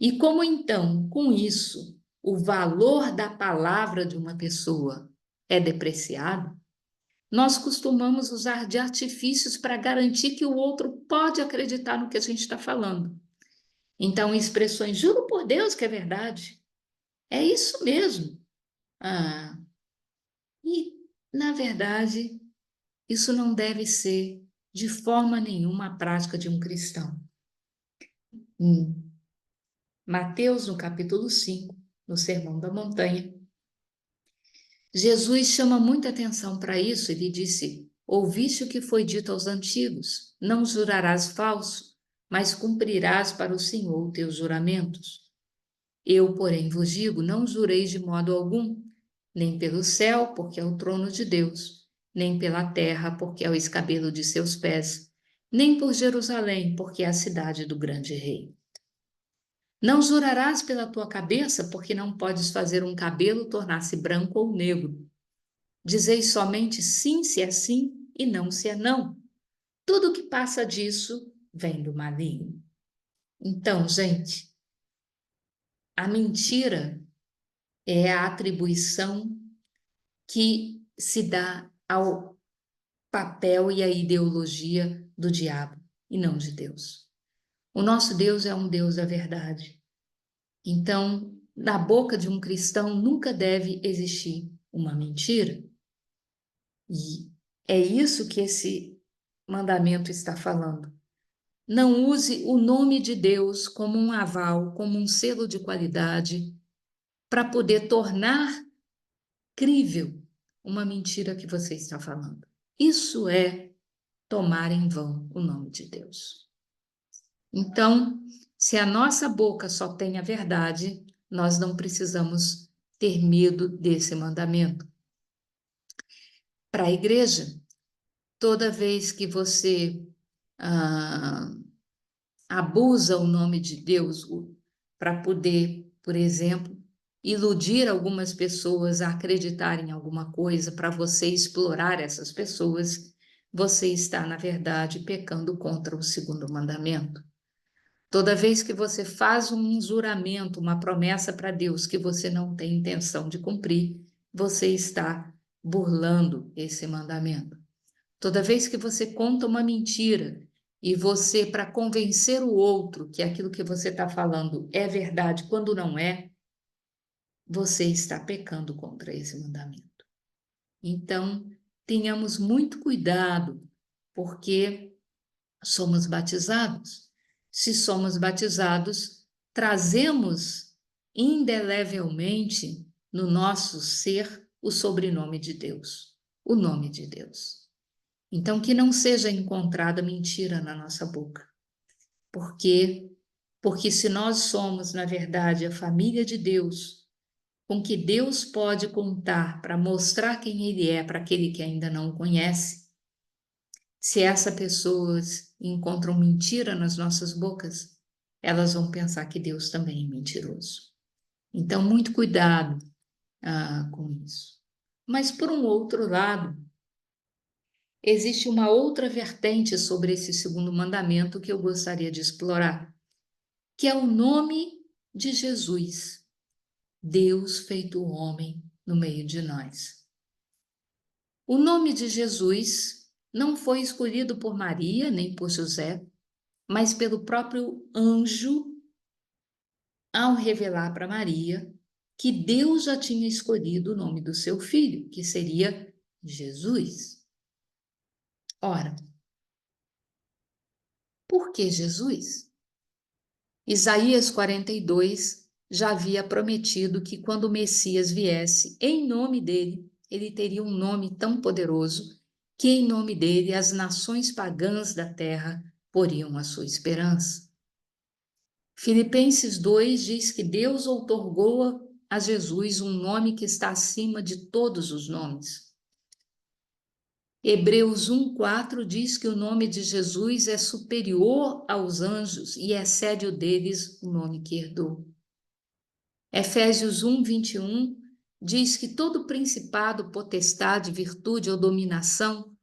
E como então, com isso, o valor da palavra de uma pessoa é depreciado, nós costumamos usar de artifícios para garantir que o outro pode acreditar no que a gente está falando. Então, expressões, juro por Deus que é verdade. É isso mesmo. Ah, e, na verdade, isso não deve ser de forma nenhuma a prática de um cristão. Em Mateus, no capítulo 5, no Sermão da Montanha, Jesus chama muita atenção para isso. Ele disse: Ouviste o que foi dito aos antigos: Não jurarás falso, mas cumprirás para o Senhor teus juramentos. Eu, porém, vos digo: não jureis de modo algum, nem pelo céu, porque é o trono de Deus, nem pela terra, porque é o escabelo de seus pés, nem por Jerusalém, porque é a cidade do grande rei. Não jurarás pela tua cabeça, porque não podes fazer um cabelo tornar-se branco ou negro. Dizeis somente sim se é sim e não se é não. Tudo que passa disso vem do maligno. Então, gente, a mentira é a atribuição que se dá ao papel e à ideologia do diabo e não de Deus. O nosso Deus é um Deus da verdade. Então, na boca de um cristão nunca deve existir uma mentira. E é isso que esse mandamento está falando. Não use o nome de Deus como um aval, como um selo de qualidade, para poder tornar crível uma mentira que você está falando. Isso é tomar em vão o nome de Deus. Então, se a nossa boca só tem a verdade, nós não precisamos ter medo desse mandamento. Para a igreja, toda vez que você abusa o nome de Deus para poder, por exemplo, iludir algumas pessoas a acreditarem em alguma coisa, para você explorar essas pessoas, você está, na verdade, pecando contra o segundo mandamento. Toda vez que você faz um juramento, uma promessa para Deus que você não tem intenção de cumprir, você está burlando esse mandamento. Toda vez que você conta uma mentira e você, para convencer o outro que aquilo que você está falando é verdade quando não é, você está pecando contra esse mandamento. Então, tenhamos muito cuidado, porque somos batizados. Se somos batizados, trazemos indelevelmente no nosso ser o sobrenome de Deus, o nome de Deus. Então, que não seja encontrada mentira na nossa boca. Porque se nós somos, na verdade, a família de Deus, com que Deus pode contar para mostrar quem Ele é para aquele que ainda não o conhece, se essas pessoas encontram mentira nas nossas bocas, elas vão pensar que Deus também é mentiroso. Então, muito cuidado com isso. Mas, por um outro lado, existe uma outra vertente sobre esse segundo mandamento que eu gostaria de explorar, que é o nome de Jesus, Deus feito homem no meio de nós. O nome de Jesus não foi escolhido por Maria nem por José, mas pelo próprio anjo, ao revelar para Maria que Deus já tinha escolhido o nome do seu filho, que seria Jesus. Ora, por que Jesus? Isaías 42 já havia prometido que quando o Messias viesse, em nome dele, ele teria um nome tão poderoso que em nome dele as nações pagãs da terra poriam a sua esperança. Filipenses 2 diz que Deus outorgou a Jesus um nome que está acima de todos os nomes. Hebreus 1:4 diz que o nome de Jesus é superior aos anjos e excede o deles o nome que herdou. Efésios 1:21 diz que todo principado, potestade, virtude ou dominação,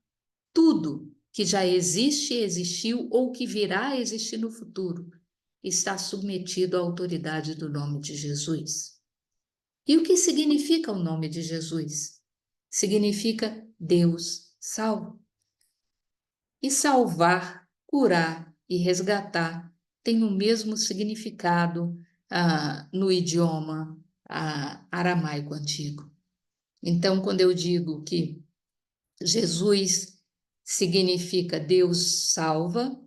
tudo que já existe, existiu ou que virá a existir no futuro, está submetido à autoridade do nome de Jesus. E o que significa o nome de Jesus? Significa Deus salva. E salvar, curar e resgatar tem o mesmo significado no idioma aramaico antigo. Então, quando eu digo que Jesus significa Deus salva,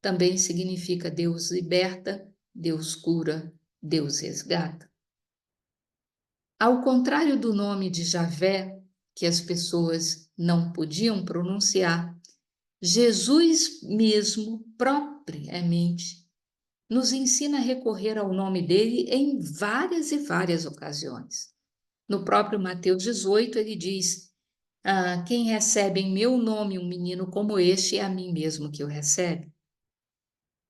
também significa Deus liberta, Deus cura, Deus resgata. Ao contrário do nome de Javé, que as pessoas não podiam pronunciar, Jesus mesmo, propriamente, nos ensina a recorrer ao nome dele em várias e várias ocasiões. No próprio Mateus 18, ele diz: quem recebe em meu nome um menino como este, é a mim mesmo que o recebe.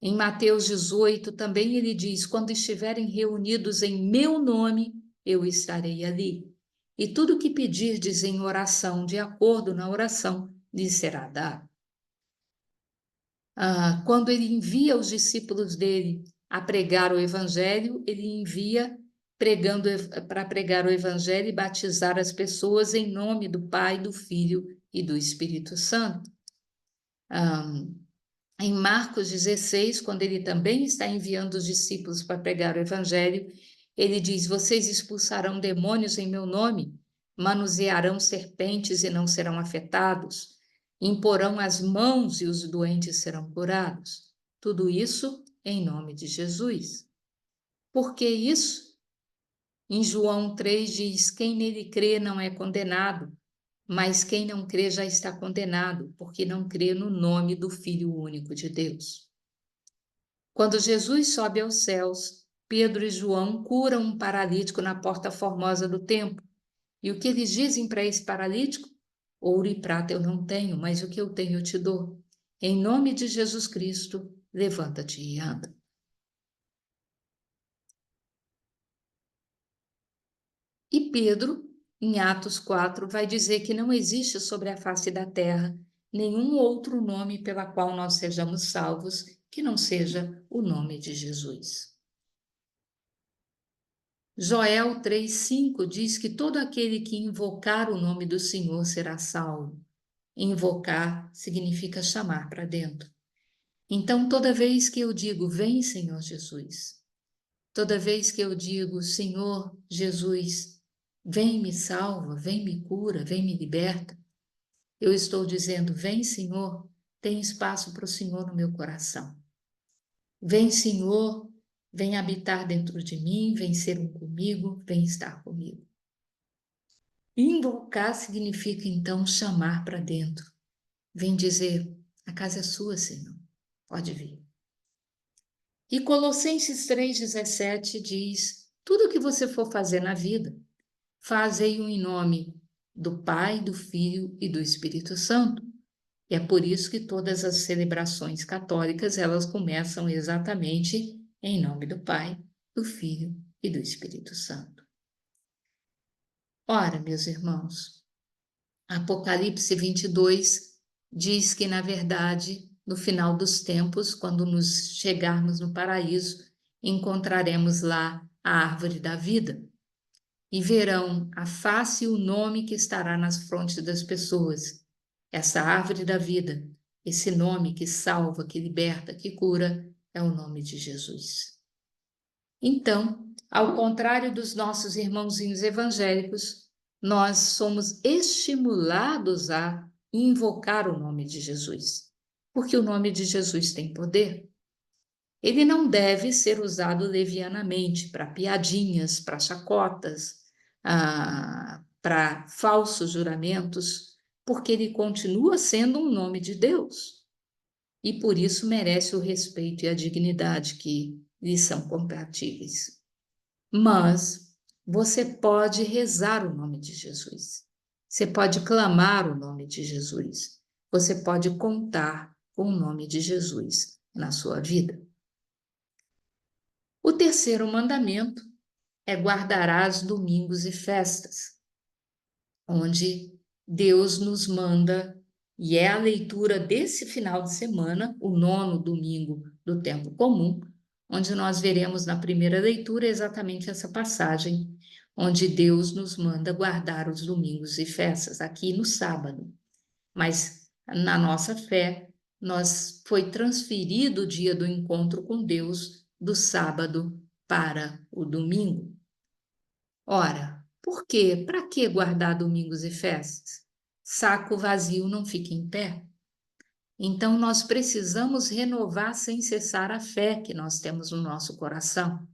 Em Mateus 18, também ele diz: quando estiverem reunidos em meu nome, eu estarei ali. E tudo que pedirdes em oração, de acordo na oração, lhes será dado. Quando ele envia os discípulos dele a pregar o evangelho, ele envia para pregar o evangelho e batizar as pessoas em nome do Pai, do Filho e do Espírito Santo. Em Marcos 16, quando ele também está enviando os discípulos para pregar o evangelho, ele diz: vocês expulsarão demônios em meu nome, manusearão serpentes e não serão afetados, imporão as mãos e os doentes serão curados. Tudo isso em nome de Jesus. Por que isso? Em João 3 diz: quem nele crê não é condenado, mas quem não crê já está condenado, porque não crê no nome do Filho único de Deus. Quando Jesus sobe aos céus, Pedro e João curam um paralítico na porta formosa do templo. E o que eles dizem para esse paralítico? Ouro e prata eu não tenho, mas o que eu tenho eu te dou. Em nome de Jesus Cristo, levanta-te e anda. E Pedro, em Atos 4, vai dizer que não existe sobre a face da terra nenhum outro nome pela qual nós sejamos salvos que não seja o nome de Jesus. Joel 3,5 diz que todo aquele que invocar o nome do Senhor será salvo. Invocar significa chamar para dentro. Então, toda vez que eu digo, vem, Senhor Jesus, toda vez que eu digo, Senhor Jesus, vem me salva, vem me cura, vem me liberta, eu estou dizendo, vem, Senhor, tem espaço para o Senhor no meu coração. Vem, Senhor, vem habitar dentro de mim, vem ser um comigo, vem estar comigo. Invocar significa, então, chamar para dentro. Vem dizer, a casa é sua, Senhor, pode vir. E Colossenses 3,17 diz, tudo o que você for fazer na vida, fazei-o em nome do Pai, do Filho e do Espírito Santo. E é por isso que todas as celebrações católicas, elas começam exatamente em nome do Pai, do Filho e do Espírito Santo. Ora, meus irmãos, Apocalipse 22 diz que, na verdade, no final dos tempos, quando nos chegarmos no paraíso, encontraremos lá a árvore da vida e verão a face e o nome que estará nas frontes das pessoas. Essa árvore da vida, esse nome que salva, que liberta, que cura, é o nome de Jesus. Então, ao contrário dos nossos irmãozinhos evangélicos, nós somos estimulados a invocar o nome de Jesus, porque o nome de Jesus tem poder. Ele não deve ser usado levianamente para piadinhas, para chacotas, para falsos juramentos, porque ele continua sendo um nome de Deus e por isso merece o respeito e a dignidade que lhe são compatíveis. Mas você pode rezar o nome de Jesus, você pode clamar o nome de Jesus, você pode contar com o nome de Jesus na sua vida. O terceiro mandamento é guardarás domingos e festas, onde Deus nos manda, e é a leitura desse final de semana, o 9º domingo do tempo comum, onde nós veremos na primeira leitura exatamente essa passagem, onde Deus nos manda guardar os domingos e festas, aqui no sábado. Mas na nossa fé, foi transferido o dia do encontro com Deus do sábado para o domingo. Ora, por quê? Para que guardar domingos e festas? Saco vazio não fica em pé. Então, nós precisamos renovar sem cessar a fé que nós temos no nosso coração.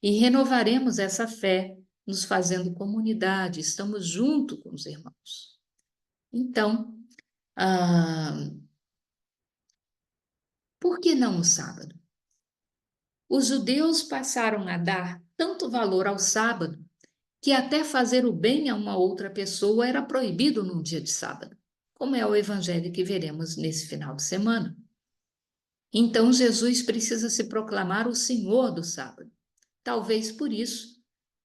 E renovaremos essa fé nos fazendo comunidade, estamos junto com os irmãos. Então, por que não o sábado? Os judeus passaram a dar tanto valor ao sábado que até fazer o bem a uma outra pessoa era proibido num dia de sábado, como é o evangelho que veremos nesse final de semana. Então, Jesus precisa se proclamar o Senhor do sábado. Talvez por isso,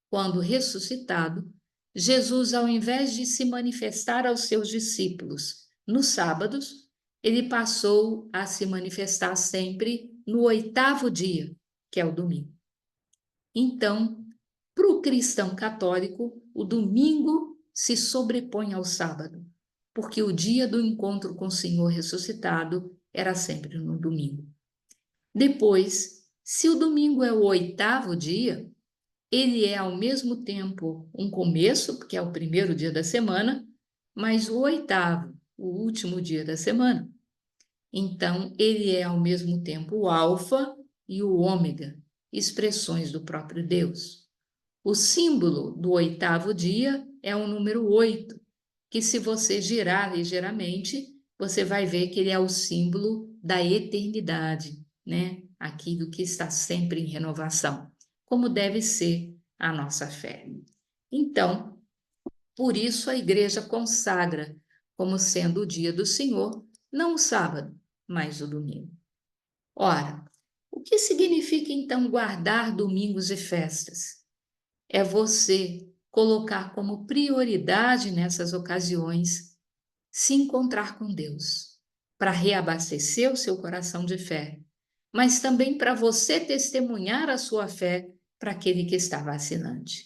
quando ressuscitado, Jesus, ao invés de se manifestar aos seus discípulos nos sábados, ele passou a se manifestar sempre no 8º dia, que é o domingo. Então, para o cristão católico, o domingo se sobrepõe ao sábado, porque o dia do encontro com o Senhor ressuscitado era sempre no domingo. Depois, se o domingo é o 8º dia, ele é ao mesmo tempo um começo, porque é o primeiro dia da semana, mas o 8º, o último dia da semana. Então, ele é ao mesmo tempo o alfa e o ômega, expressões do próprio Deus. O símbolo do 8º dia é o número 8, que se você girar ligeiramente, você vai ver que ele é o símbolo da eternidade, né? Aquilo que está sempre em renovação. como deve ser a nossa fé. Então, por isso a igreja consagra como sendo o dia do Senhor, não o sábado, mas o domingo. Ora, o que significa então guardar domingos e festas? É você colocar como prioridade nessas ocasiões se encontrar com Deus, para reabastecer o seu coração de fé, mas também para você testemunhar a sua fé para aquele que está vacilante.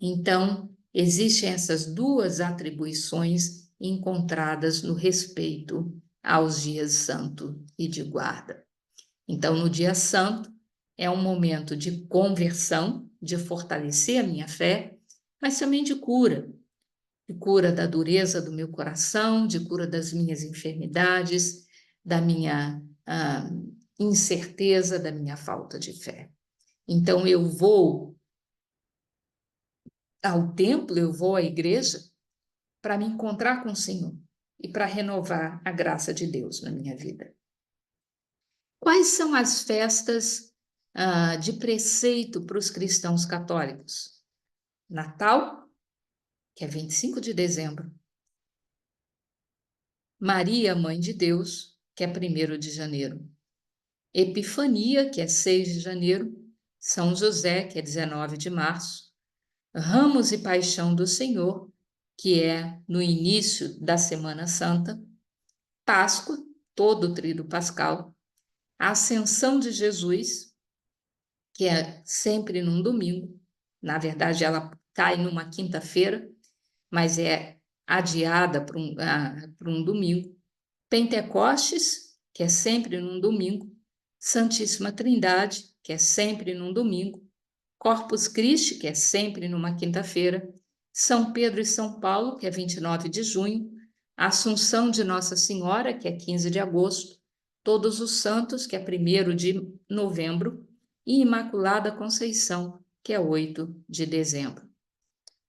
Então, existem essas duas atribuições encontradas no respeito aos dias santo e de guarda. Então, no dia santo, é um momento de conversão, de fortalecer a minha fé, mas também de cura da dureza do meu coração, de cura das minhas enfermidades, da minha incerteza, da minha falta de fé. Então, eu vou ao templo, eu vou à igreja para me encontrar com o Senhor e para renovar a graça de Deus na minha vida. Quais são as festas de preceito para os cristãos católicos? Natal, que é 25 de dezembro. Maria, Mãe de Deus, que é 1º de janeiro. Epifania, que é 6 de janeiro. São José, que é 19 de março. Ramos e Paixão do Senhor, que é no início da Semana Santa. Páscoa, todo o tríduo pascal. A Ascensão de Jesus, que é sempre num domingo. Na verdade, ela cai numa quinta-feira, mas é adiada para um domingo. Pentecostes, que é sempre num domingo. Santíssima Trindade, que é sempre num domingo. Corpus Christi, que é sempre numa quinta-feira. São Pedro e São Paulo, que é 29 de junho. Assunção de Nossa Senhora, que é 15 de agosto. Todos os Santos, que é 1º de novembro. E Imaculada Conceição, que é 8 de dezembro.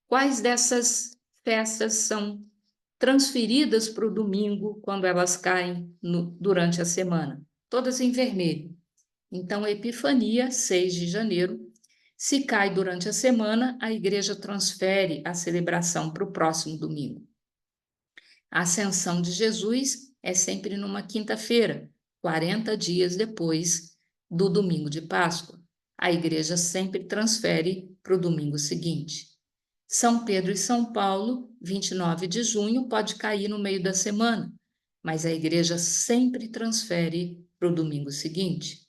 Quais dessas festas são transferidas para o domingo quando elas caem durante a semana? Todas em vermelho. Então, Epifania, 6 de janeiro. Se cai durante a semana, a igreja transfere a celebração para o próximo domingo. A Ascensão de Jesus é sempre numa quinta-feira, 40 dias depois do domingo de Páscoa. A igreja sempre transfere para o domingo seguinte. São Pedro e São Paulo, 29 de junho, pode cair no meio da semana, mas a igreja sempre transfere para o domingo seguinte.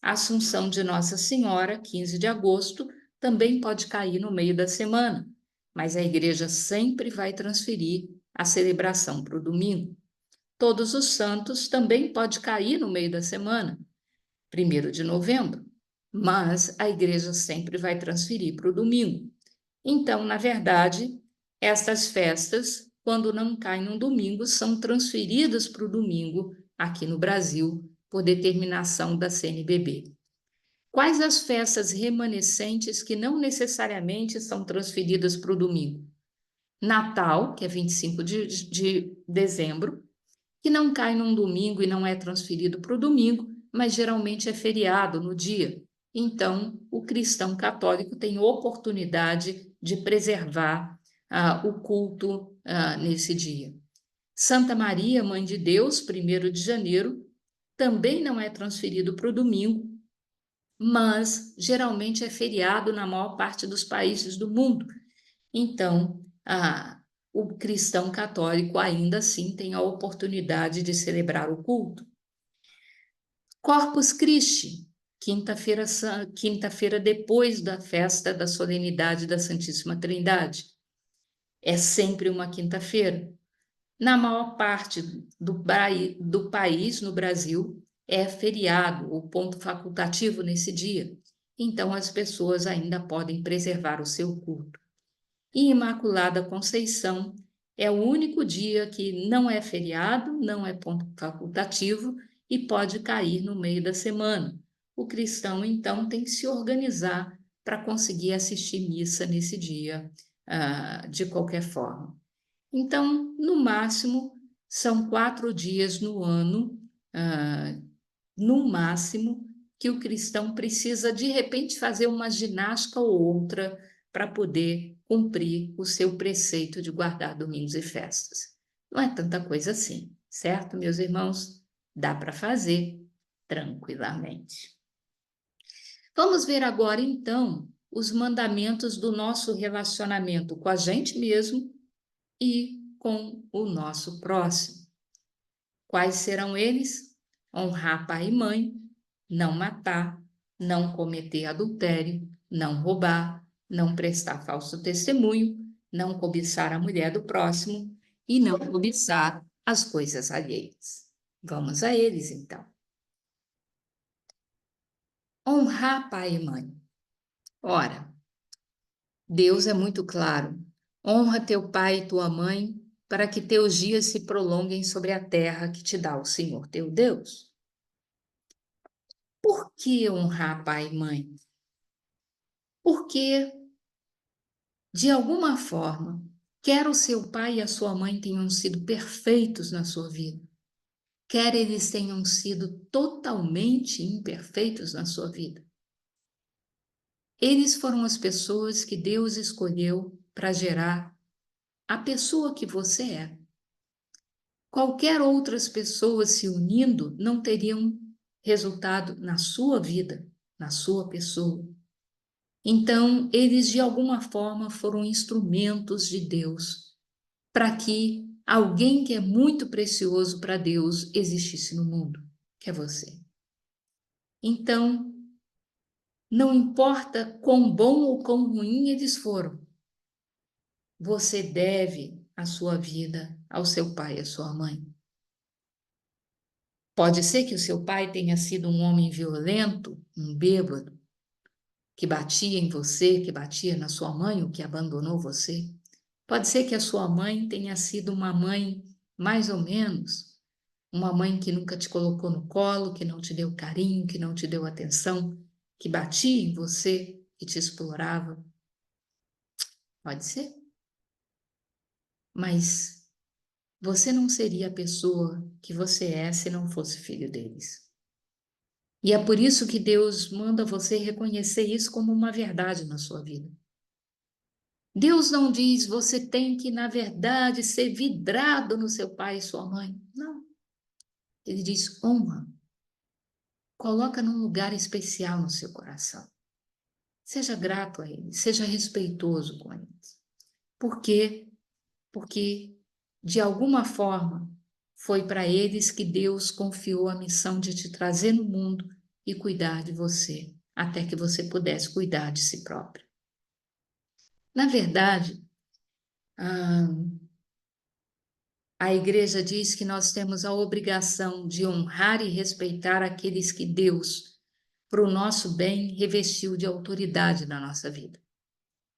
A Assunção de Nossa Senhora, 15 de agosto, também pode cair no meio da semana, mas a igreja sempre vai transferir a celebração para o domingo. Todos os Santos também pode cair no meio da semana, 1º de novembro, mas a igreja sempre vai transferir para o domingo. Então, na verdade, estas festas, quando não caem no domingo, são transferidas para o domingo aqui no Brasil, por determinação da CNBB. Quais as festas remanescentes que não necessariamente são transferidas para o domingo? Natal, que é 25 de dezembro, que não cai num domingo e não é transferido para o domingo, mas geralmente é feriado no dia. Então, o cristão católico tem oportunidade de preservar o culto nesse dia. Santa Maria, Mãe de Deus, 1º de janeiro, também não é transferido para o domingo, mas geralmente é feriado na maior parte dos países do mundo. Então, o cristão católico ainda assim tem a oportunidade de celebrar o culto. Corpus Christi, quinta-feira depois da festa da solenidade da Santíssima Trindade. É sempre uma quinta-feira. Na maior parte do país, no Brasil, é feriado, o ponto facultativo nesse dia. Então, as pessoas ainda podem preservar o seu culto. E Imaculada Conceição é o único dia que não é feriado, não é ponto facultativo e pode cair no meio da semana. O cristão, então, tem que se organizar para conseguir assistir missa nesse dia, de qualquer forma. Então, no máximo, são 4 dias no ano, no máximo, que o cristão precisa, de repente, fazer uma ginástica ou outra para poder cumprir o seu preceito de guardar domingos e festas. Não é tanta coisa assim, certo, meus irmãos? Dá para fazer tranquilamente. Vamos ver agora, então, os mandamentos do nosso relacionamento com a gente mesmo e com o nosso próximo. Quais serão eles? Honrar pai e mãe, não matar, não cometer adultério, não roubar, não prestar falso testemunho, não cobiçar a mulher do próximo e não cobiçar as coisas alheias. Vamos a eles, então. Honrar pai e mãe. Ora, Deus é muito claro. Honra teu pai e tua mãe, para que teus dias se prolonguem sobre a terra que te dá o Senhor teu Deus. Por que honrar pai e mãe? Porque, de alguma forma, quer o seu pai e a sua mãe tenham sido perfeitos na sua vida, quer eles tenham sido totalmente imperfeitos na sua vida. Eles foram as pessoas que Deus escolheu para gerar a pessoa que você é. Qualquer outras pessoas se unindo não teriam resultado na sua vida, na sua pessoa. Então, eles de alguma forma foram instrumentos de Deus para que alguém que é muito precioso para Deus existisse no mundo, que é você. Então, não importa quão bom ou quão ruim eles foram, você deve a sua vida ao seu pai e à sua mãe. Pode ser que o seu pai tenha sido um homem violento, um bêbado, que batia em você, que batia na sua mãe, ou que abandonou você. Pode ser que a sua mãe tenha sido uma mãe mais ou menos, uma mãe que nunca te colocou no colo, que não te deu carinho, que não te deu atenção, que batia em você, que te explorava. Pode ser. Mas você não seria a pessoa que você é se não fosse filho deles. E é por isso que Deus manda você reconhecer isso como uma verdade na sua vida. Deus não diz você tem que, na verdade, ser vidrado no seu pai e sua mãe. Não. Ele diz honra. Coloca num lugar especial no seu coração. Seja grato a eles, seja respeitoso com eles. Por quê? Porque, de alguma forma, foi para eles que Deus confiou a missão de te trazer no mundo e cuidar de você, até que você pudesse cuidar de si próprio. Na verdade, a igreja diz que nós temos a obrigação de honrar e respeitar aqueles que Deus, para o nosso bem, revestiu de autoridade na nossa vida.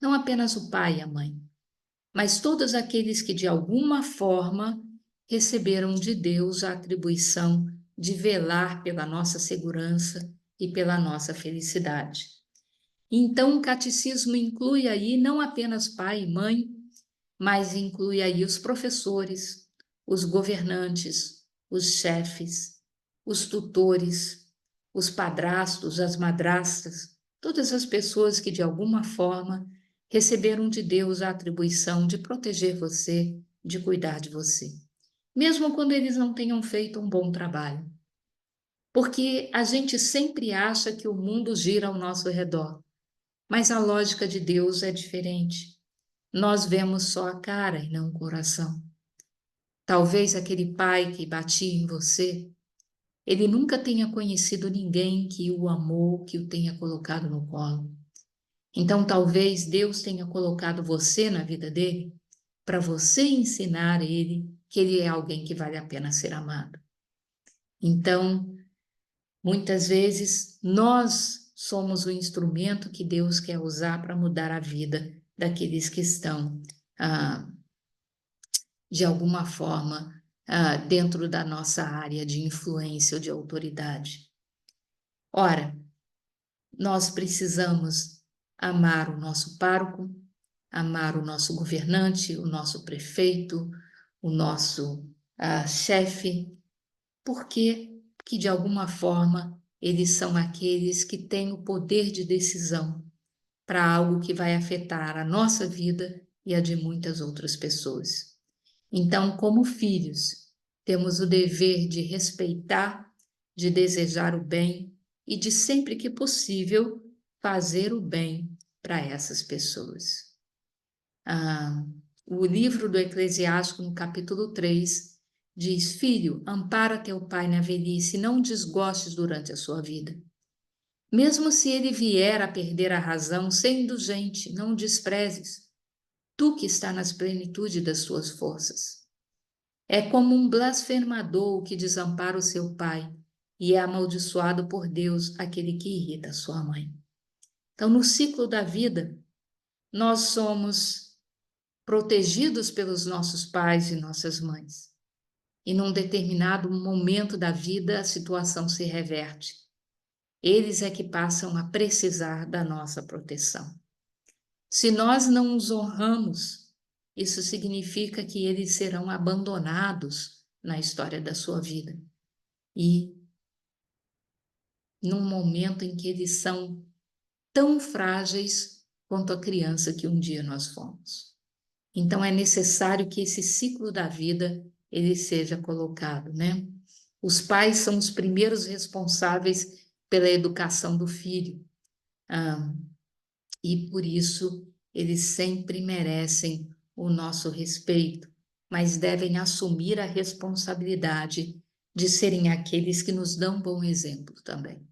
Não apenas o pai e a mãe, mas todos aqueles que de alguma forma receberam de Deus a atribuição de velar pela nossa segurança e pela nossa felicidade. Então, o catecismo inclui aí não apenas pai e mãe, mas inclui aí os professores, os governantes, os chefes, os tutores, os padrastos, as madrastas, todas as pessoas que de alguma forma receberam de Deus a atribuição de proteger você, de cuidar de você, mesmo quando eles não tenham feito um bom trabalho. Porque a gente sempre acha que o mundo gira ao nosso redor, mas a lógica de Deus é diferente. Nós vemos só a cara e não o coração. Talvez aquele pai que batia em você, ele nunca tenha conhecido ninguém que o amou, que o tenha colocado no colo. Então, talvez Deus tenha colocado você na vida dele para você ensinar ele que ele é alguém que vale a pena ser amado. Então, muitas vezes, nós somos o instrumento que Deus quer usar para mudar a vida daqueles que estão, de alguma forma, dentro da nossa área de influência ou de autoridade. Ora, nós precisamos amar o nosso pároco, amar o nosso governante, o nosso prefeito, o nosso chefe, porque que de alguma forma eles são aqueles que têm o poder de decisão para algo que vai afetar a nossa vida e a de muitas outras pessoas. Então, como filhos, temos o dever de respeitar, de desejar o bem e de, sempre que possível, fazer o bem para essas pessoas. O livro do Eclesiástico, no capítulo 3, diz: Filho, ampara teu pai na velhice, não o desgostes durante a sua vida. Mesmo se ele vier a perder a razão, ser indulgente, não o desprezes, tu que está nas plenitudes das suas forças. É como um blasfemador que desampara o seu pai, e é amaldiçoado por Deus aquele que irrita a sua mãe. Então, no ciclo da vida, nós somos protegidos pelos nossos pais e nossas mães. E num determinado momento da vida, a situação se reverte. Eles é que passam a precisar da nossa proteção. Se nós não os honramos, isso significa que eles serão abandonados na história da sua vida. E num momento em que eles são tão frágeis quanto a criança que um dia nós fomos. Então é necessário que esse ciclo da vida ele seja colocado, né? Os pais são os primeiros responsáveis pela educação do filho. E por isso eles sempre merecem o nosso respeito, mas devem assumir a responsabilidade de serem aqueles que nos dão bom exemplo também.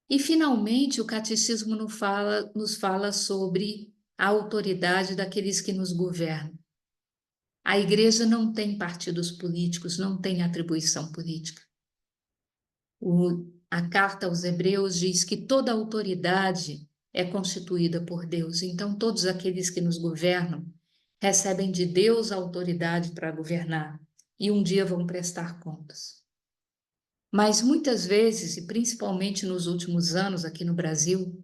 E, finalmente, o catecismo nos fala sobre a autoridade daqueles que nos governam. A igreja não tem partidos políticos, não tem atribuição política. A carta aos Hebreus diz que toda autoridade é constituída por Deus. Então, todos aqueles que nos governam recebem de Deus a autoridade para governar e um dia vão prestar contas. Mas muitas vezes, e principalmente nos últimos anos aqui no Brasil,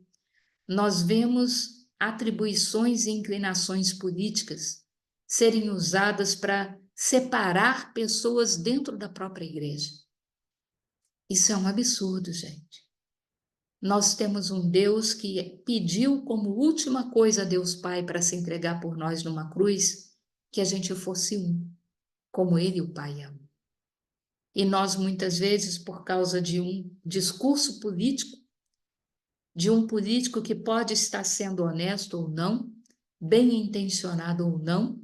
nós vemos atribuições e inclinações políticas serem usadas para separar pessoas dentro da própria igreja. Isso é um absurdo, gente. Nós temos um Deus que pediu como última coisa a Deus Pai para se entregar por nós numa cruz, que a gente fosse um, como Ele, o Pai, é um. E nós, muitas vezes, por causa de um discurso político, de um político que pode estar sendo honesto ou não, bem intencionado ou não,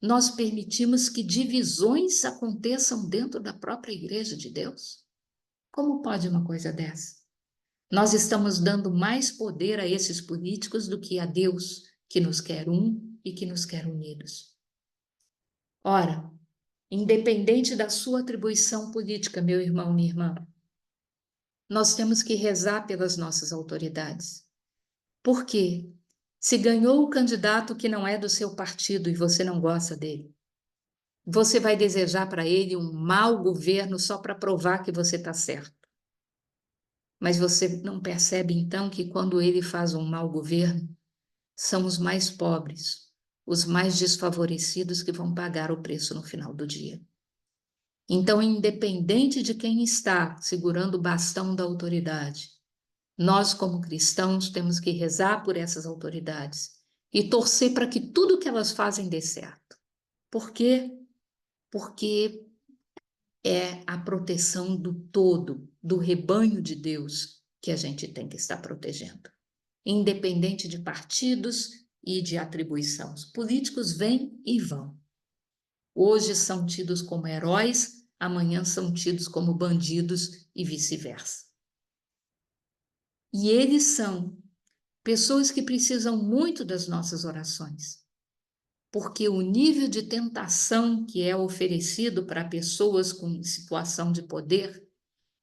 nós permitimos que divisões aconteçam dentro da própria igreja de Deus? Como pode uma coisa dessa? Nós estamos dando mais poder a esses políticos do que a Deus, que nos quer um e que nos quer unidos. Ora, independente da sua atribuição política, meu irmão, minha irmã, nós temos que rezar pelas nossas autoridades. Por quê? Se ganhou o candidato que não é do seu partido e você não gosta dele, você vai desejar para ele um mau governo só para provar que você está certo. Mas você não percebe, então, que quando ele faz um mau governo, são os mais pobres, os mais desfavorecidos que vão pagar o preço no final do dia. Então, independente de quem está segurando o bastão da autoridade, nós, como cristãos, temos que rezar por essas autoridades e torcer para que tudo que elas fazem dê certo. Por quê? Porque é a proteção do todo, do rebanho de Deus, que a gente tem que estar protegendo, independente de partidos e de atribuição. Os políticos vêm e vão. Hoje são tidos como heróis, amanhã são tidos como bandidos e vice-versa. E eles são pessoas que precisam muito das nossas orações, porque o nível de tentação que é oferecido para pessoas com situação de poder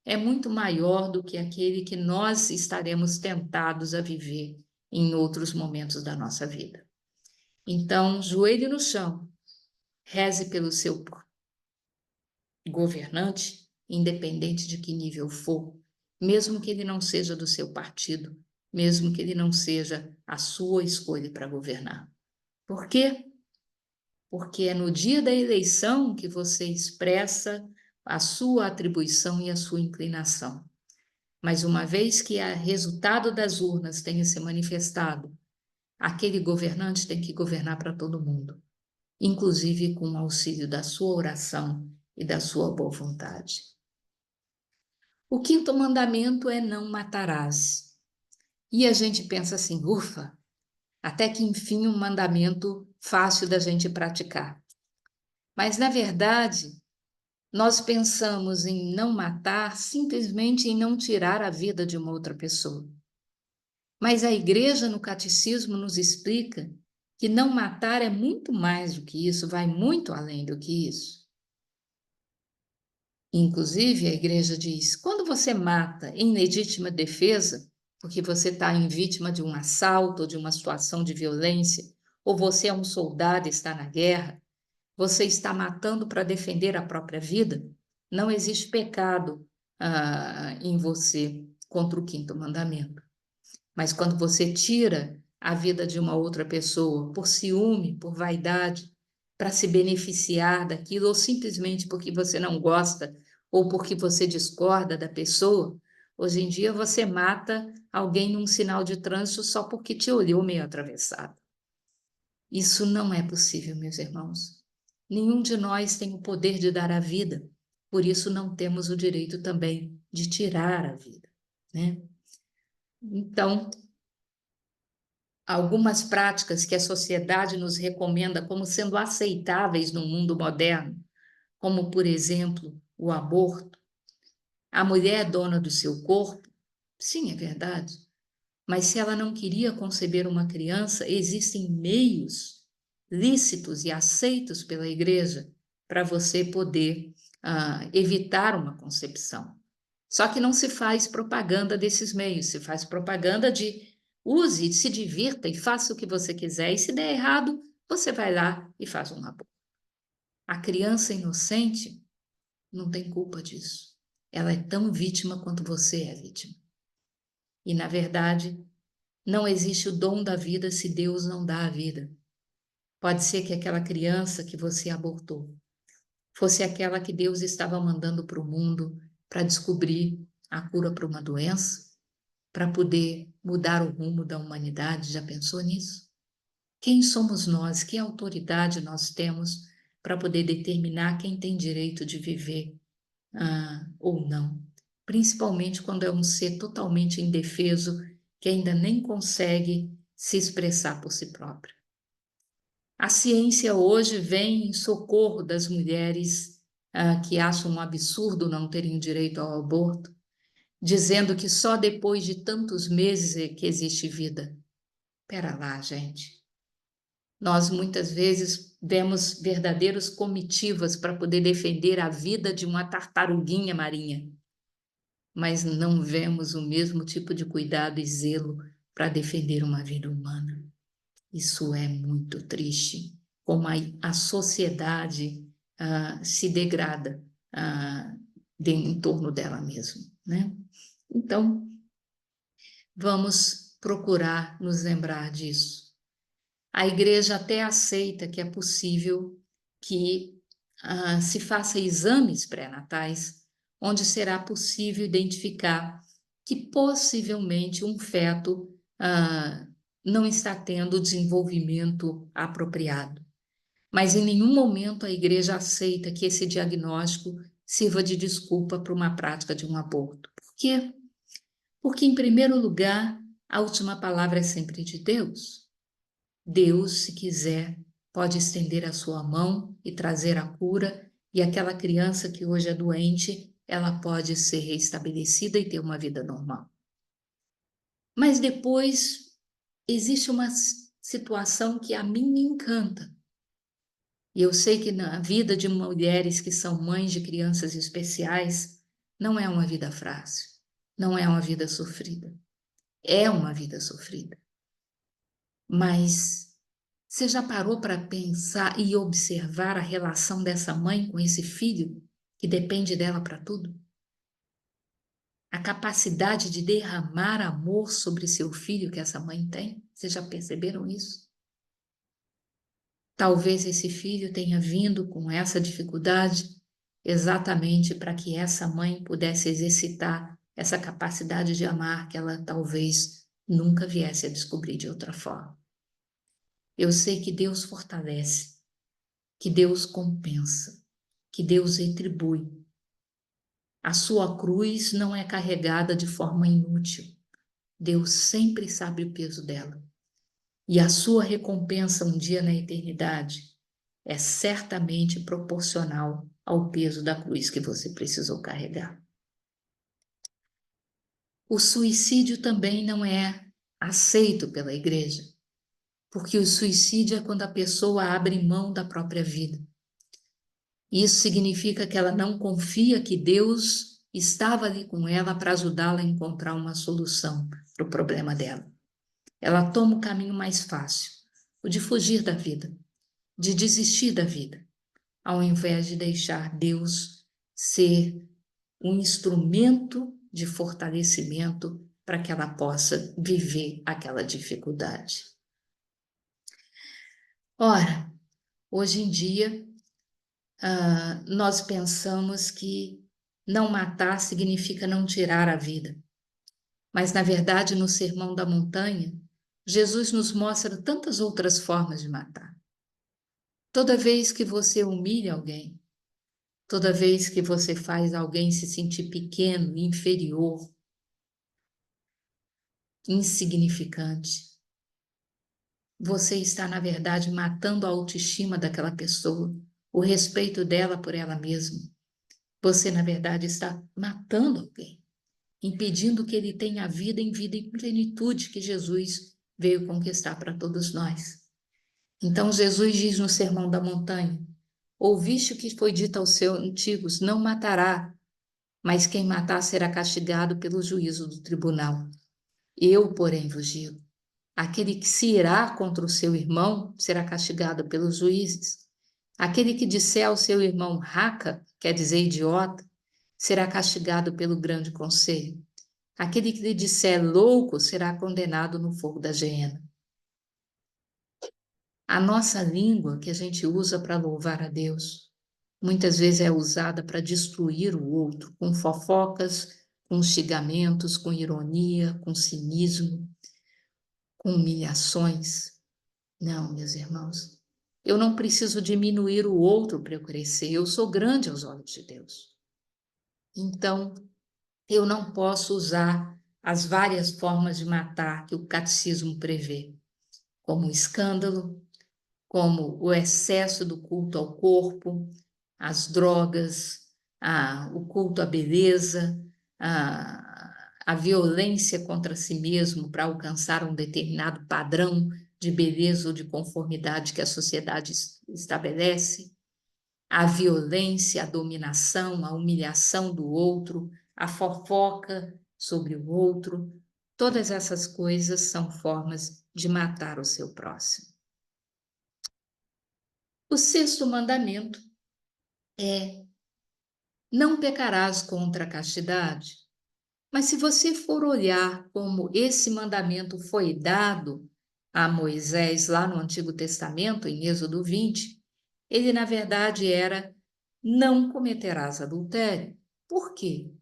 é muito maior do que aquele que nós estaremos tentados a viver em outros momentos da nossa vida. Então, joelho no chão, reze pelo seu governante, independente de que nível for, mesmo que ele não seja do seu partido, mesmo que ele não seja a sua escolha para governar. Por quê? Porque é no dia da eleição que você expressa a sua atribuição e a sua inclinação. Mas uma vez que o resultado das urnas tenha se manifestado, aquele governante tem que governar para todo mundo, inclusive com o auxílio da sua oração e da sua boa vontade. O quinto mandamento é não matarás. E a gente pensa assim, ufa, até que enfim um mandamento fácil da gente praticar. Mas, na verdade, nós pensamos em não matar simplesmente em não tirar a vida de uma outra pessoa. Mas a igreja no catecismo nos explica que não matar é muito mais do que isso, vai muito além do que isso. Inclusive, a igreja diz, quando você mata em legítima defesa, porque você está em vítima de um assalto ou de uma situação de violência, ou você é um soldado e está na guerra, você está matando para defender a própria vida, não existe pecado em você contra o quinto mandamento. Mas quando você tira a vida de uma outra pessoa por ciúme, por vaidade, para se beneficiar daquilo, ou simplesmente porque você não gosta, ou porque você discorda da pessoa, hoje em dia você mata alguém num sinal de trânsito só porque te olhou meio atravessado. Isso não é possível, meus irmãos. Nenhum de nós tem o poder de dar a vida, por isso não temos o direito também de tirar a vida, né? Então, algumas práticas que a sociedade nos recomenda como sendo aceitáveis no mundo moderno, como, por exemplo, o aborto. A mulher é dona do seu corpo? Sim, é verdade. Mas se ela não queria conceber uma criança, existem meios lícitos e aceitos pela igreja para você poder evitar uma concepção. Só que não se faz propaganda desses meios, se faz propaganda de use, se divirta e faça o que você quiser, e se der errado, você vai lá e faz um aborto. A criança inocente não tem culpa disso. Ela é tão vítima quanto você é vítima. E, na verdade, não existe o dom da vida se Deus não dá a vida. Pode ser que aquela criança que você abortou fosse aquela que Deus estava mandando para o mundo para descobrir a cura para uma doença, para poder mudar o rumo da humanidade. Já pensou nisso? Quem somos nós? Que autoridade nós temos para poder determinar quem tem direito de viver ou não? Principalmente quando é um ser totalmente indefeso que ainda nem consegue se expressar por si próprio. A ciência hoje vem em socorro das mulheres que acham um absurdo não terem direito ao aborto, dizendo que só depois de tantos meses é que existe vida. Pera lá, gente. Nós muitas vezes vemos verdadeiras comitivas para poder defender a vida de uma tartaruguinha marinha, mas não vemos o mesmo tipo de cuidado e zelo para defender uma vida humana. Isso é muito triste, como a sociedade se degrada em torno dela mesma, né? Então, vamos procurar nos lembrar disso. A igreja até aceita que é possível que se faça exames pré-natais, onde será possível identificar que possivelmente um feto não está tendo o desenvolvimento apropriado. Mas em nenhum momento a igreja aceita que esse diagnóstico sirva de desculpa para uma prática de um aborto. Por quê? Porque, em primeiro lugar, a última palavra é sempre de Deus. Deus, se quiser, pode estender a sua mão e trazer a cura, e aquela criança que hoje é doente, ela pode ser restabelecida e ter uma vida normal. Mas depois existe uma situação que a mim me encanta. E eu sei que na vida de mulheres que são mães de crianças especiais, não é uma vida fácil, não é uma vida sofrida. É uma vida sofrida. Mas você já parou para pensar e observar a relação dessa mãe com esse filho que depende dela para tudo? A capacidade de derramar amor sobre seu filho que essa mãe tem? Vocês já perceberam isso? Talvez esse filho tenha vindo com essa dificuldade exatamente para que essa mãe pudesse exercitar essa capacidade de amar que ela talvez nunca viesse a descobrir de outra forma. Eu sei que Deus fortalece, que Deus compensa, que Deus retribui. A sua cruz não é carregada de forma inútil. Deus sempre sabe o peso dela. E a sua recompensa um dia na eternidade é certamente proporcional ao peso da cruz que você precisou carregar. O suicídio também não é aceito pela igreja, porque o suicídio é quando a pessoa abre mão da própria vida. Isso significa que ela não confia que Deus estava ali com ela para ajudá-la a encontrar uma solução para o problema dela. Ela toma o caminho mais fácil, o de fugir da vida, de desistir da vida, ao invés de deixar Deus ser um instrumento de fortalecimento para que ela possa viver aquela dificuldade. Ora, hoje em dia, nós pensamos que não matar significa não tirar a vida. Mas, na verdade, no Sermão da Montanha, Jesus nos mostra tantas outras formas de matar. Toda vez que você humilha alguém, toda vez que você faz alguém se sentir pequeno, inferior, insignificante, você está, na verdade, matando a autoestima daquela pessoa, o respeito dela por ela mesma. Você, na verdade, está matando alguém, impedindo que ele tenha a vida em plenitude que Jesus veio conquistar para todos nós. Então, Jesus diz no Sermão da Montanha: ouviste o que foi dito aos seus antigos, não matará, mas quem matar será castigado pelo juízo do tribunal. Eu, porém, vos digo: aquele que se irá contra o seu irmão será castigado pelos juízes. Aquele que disser ao seu irmão raca, quer dizer idiota, será castigado pelo grande conselho. Aquele que lhe disser louco será condenado no fogo da geena. A nossa língua que a gente usa para louvar a Deus, muitas vezes é usada para destruir o outro, com fofocas, com xingamentos, com ironia, com cinismo, com humilhações. Não, meus irmãos, eu não preciso diminuir o outro para eu crescer, eu sou grande aos olhos de Deus. Então, eu não posso usar as várias formas de matar que o catecismo prevê, como o escândalo, como o excesso do culto ao corpo, as drogas, o culto à beleza, a violência contra si mesmo para alcançar um determinado padrão de beleza ou de conformidade que a sociedade estabelece, a violência, a dominação, a humilhação do outro, a fofoca sobre o outro, todas essas coisas são formas de matar o seu próximo. O sexto mandamento é: não pecarás contra a castidade. Mas se você for olhar como esse mandamento foi dado a Moisés lá no Antigo Testamento, em Êxodo 20, ele na verdade era: não cometerás adultério. Por quê?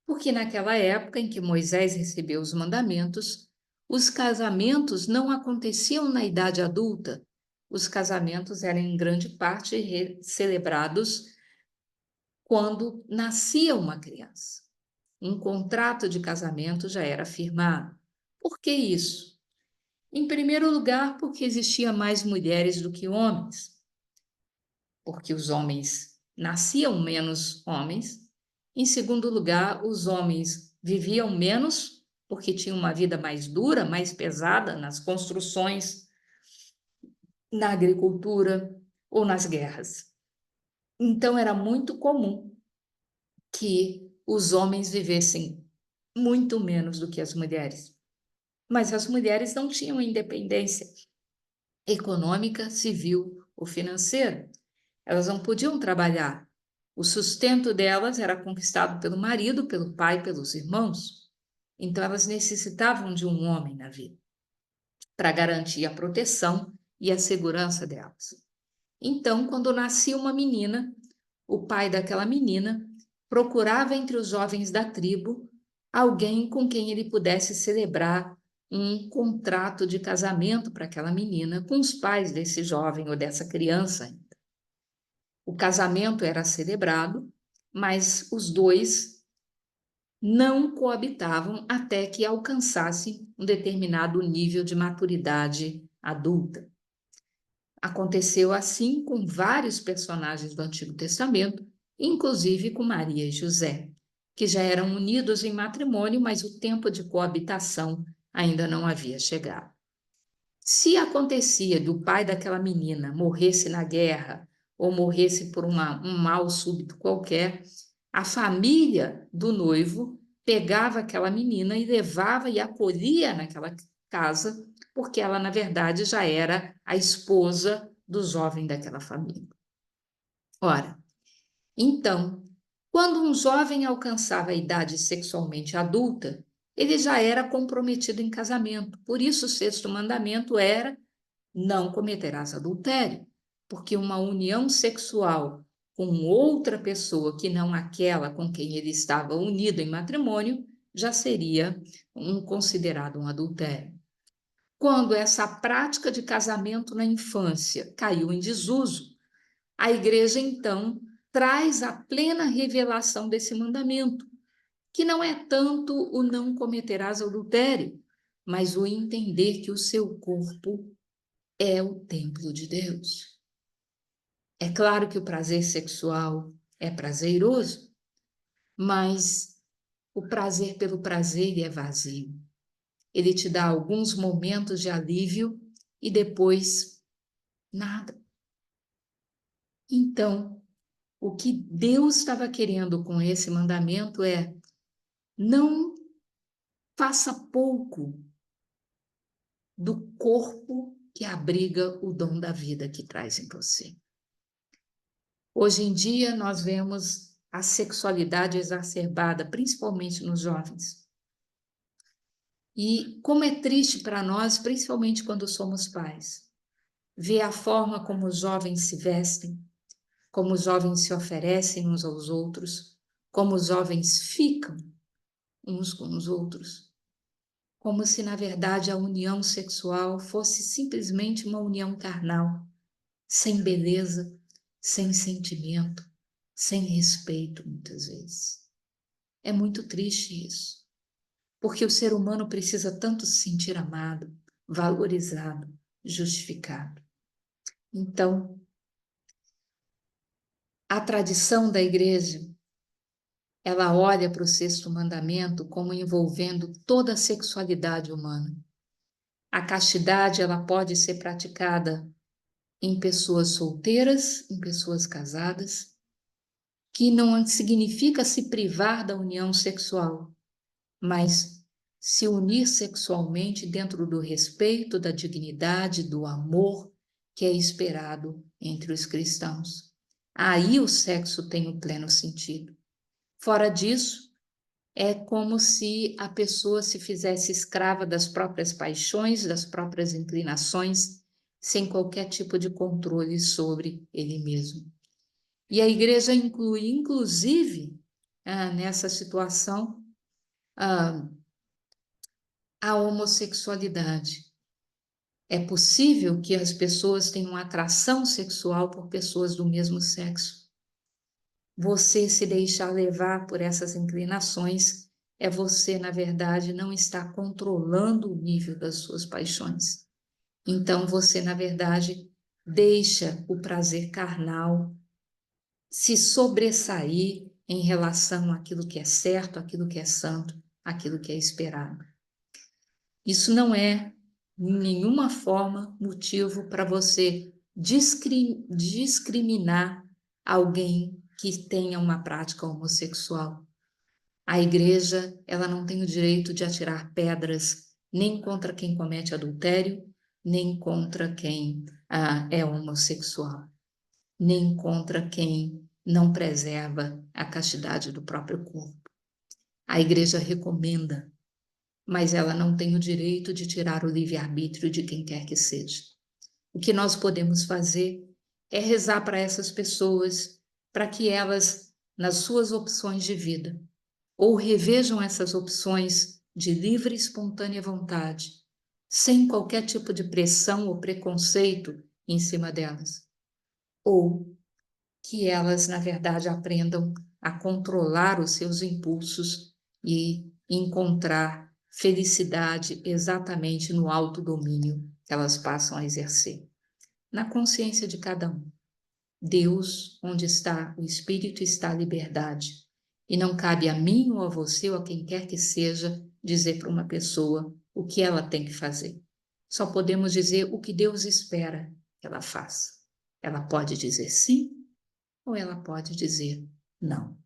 Porque naquela época em que Moisés recebeu os mandamentos, os casamentos não aconteciam na idade adulta. Os casamentos eram em grande parte celebrados quando nascia uma criança. Um contrato de casamento já era firmado. Por que isso? Em primeiro lugar, porque existia mais mulheres do que homens, porque os homens nasciam menos homens. Em segundo lugar, os homens viviam menos, porque tinham uma vida mais dura, mais pesada nas construções, na agricultura ou nas guerras. Então, era muito comum que os homens vivessem muito menos do que as mulheres. Mas as mulheres não tinham independência econômica, civil ou financeira. Elas não podiam trabalhar. O sustento delas era conquistado pelo marido, pelo pai, pelos irmãos. Então elas necessitavam de um homem na vida para garantir a proteção e a segurança delas. Então, quando nascia uma menina, o pai daquela menina procurava entre os jovens da tribo alguém com quem ele pudesse celebrar um contrato de casamento para aquela menina com os pais desse jovem ou dessa criança. O casamento era celebrado, mas os dois não coabitavam até que alcançassem um determinado nível de maturidade adulta. Aconteceu assim com vários personagens do Antigo Testamento, inclusive com Maria e José, que já eram unidos em matrimônio, mas o tempo de coabitação ainda não havia chegado. Se acontecia do pai daquela menina morresse na guerra ou morresse por um mal súbito qualquer, a família do noivo pegava aquela menina e levava e acolhia naquela casa, porque ela, na verdade, já era a esposa do jovem daquela família. Ora, então, quando um jovem alcançava a idade sexualmente adulta, ele já era comprometido em casamento. Por isso, o sexto mandamento era: não cometerás adultério, porque uma união sexual com outra pessoa que não aquela com quem ele estava unido em matrimônio já seria considerado um adultério. Quando essa prática de casamento na infância caiu em desuso, a igreja então traz a plena revelação desse mandamento, que não é tanto o não cometerás adultério, mas o entender que o seu corpo é o templo de Deus. É claro que o prazer sexual é prazeroso, mas o prazer pelo prazer é vazio. Ele te dá alguns momentos de alívio e depois nada. Então, o que Deus estava querendo com esse mandamento é: não faça pouco do corpo que abriga o dom da vida que traz em você. Hoje em dia, nós vemos a sexualidade exacerbada, principalmente nos jovens. E como é triste para nós, principalmente quando somos pais, ver a forma como os jovens se vestem, como os jovens se oferecem uns aos outros, como os jovens ficam uns com os outros, como se, na verdade, a união sexual fosse simplesmente uma união carnal, sem beleza, sem sentimento, sem respeito, muitas vezes. É muito triste isso, porque o ser humano precisa tanto se sentir amado, valorizado, justificado. Então, a tradição da igreja, ela olha para o sexto mandamento como envolvendo toda a sexualidade humana. A castidade, ela pode ser praticada em pessoas solteiras, em pessoas casadas, que não significa se privar da união sexual, mas se unir sexualmente dentro do respeito, da dignidade, do amor que é esperado entre os cristãos. Aí o sexo tem o pleno sentido. Fora disso, é como se a pessoa se fizesse escrava das próprias paixões, das próprias inclinações, sem qualquer tipo de controle sobre ele mesmo. E a igreja inclui, inclusive, nessa situação, a homossexualidade. É possível que as pessoas tenham atração sexual por pessoas do mesmo sexo. Você se deixar levar por essas inclinações é você, na verdade, não estar controlando o nível das suas paixões. Então, você, na verdade, deixa o prazer carnal se sobressair em relação àquilo que é certo, àquilo que é santo, àquilo que é esperado. Isso não é, de nenhuma forma, motivo para você discriminar alguém que tenha uma prática homossexual. A igreja, ela não tem o direito de atirar pedras nem contra quem comete adultério, nem contra quem é homossexual, nem contra quem não preserva a castidade do próprio corpo. A igreja recomenda, mas ela não tem o direito de tirar o livre-arbítrio de quem quer que seja. O que nós podemos fazer é rezar para essas pessoas para que elas, nas suas opções de vida, ou revejam essas opções de livre e espontânea vontade, sem qualquer tipo de pressão ou preconceito em cima delas, ou que elas, na verdade, aprendam a controlar os seus impulsos e encontrar felicidade exatamente no autodomínio que elas passam a exercer, na consciência de cada um. Deus, onde está o Espírito, está a liberdade. E não cabe a mim ou a você ou a quem quer que seja dizer para uma pessoa o que ela tem que fazer. Só podemos dizer o que Deus espera que ela faça. Ela pode dizer sim ou ela pode dizer não.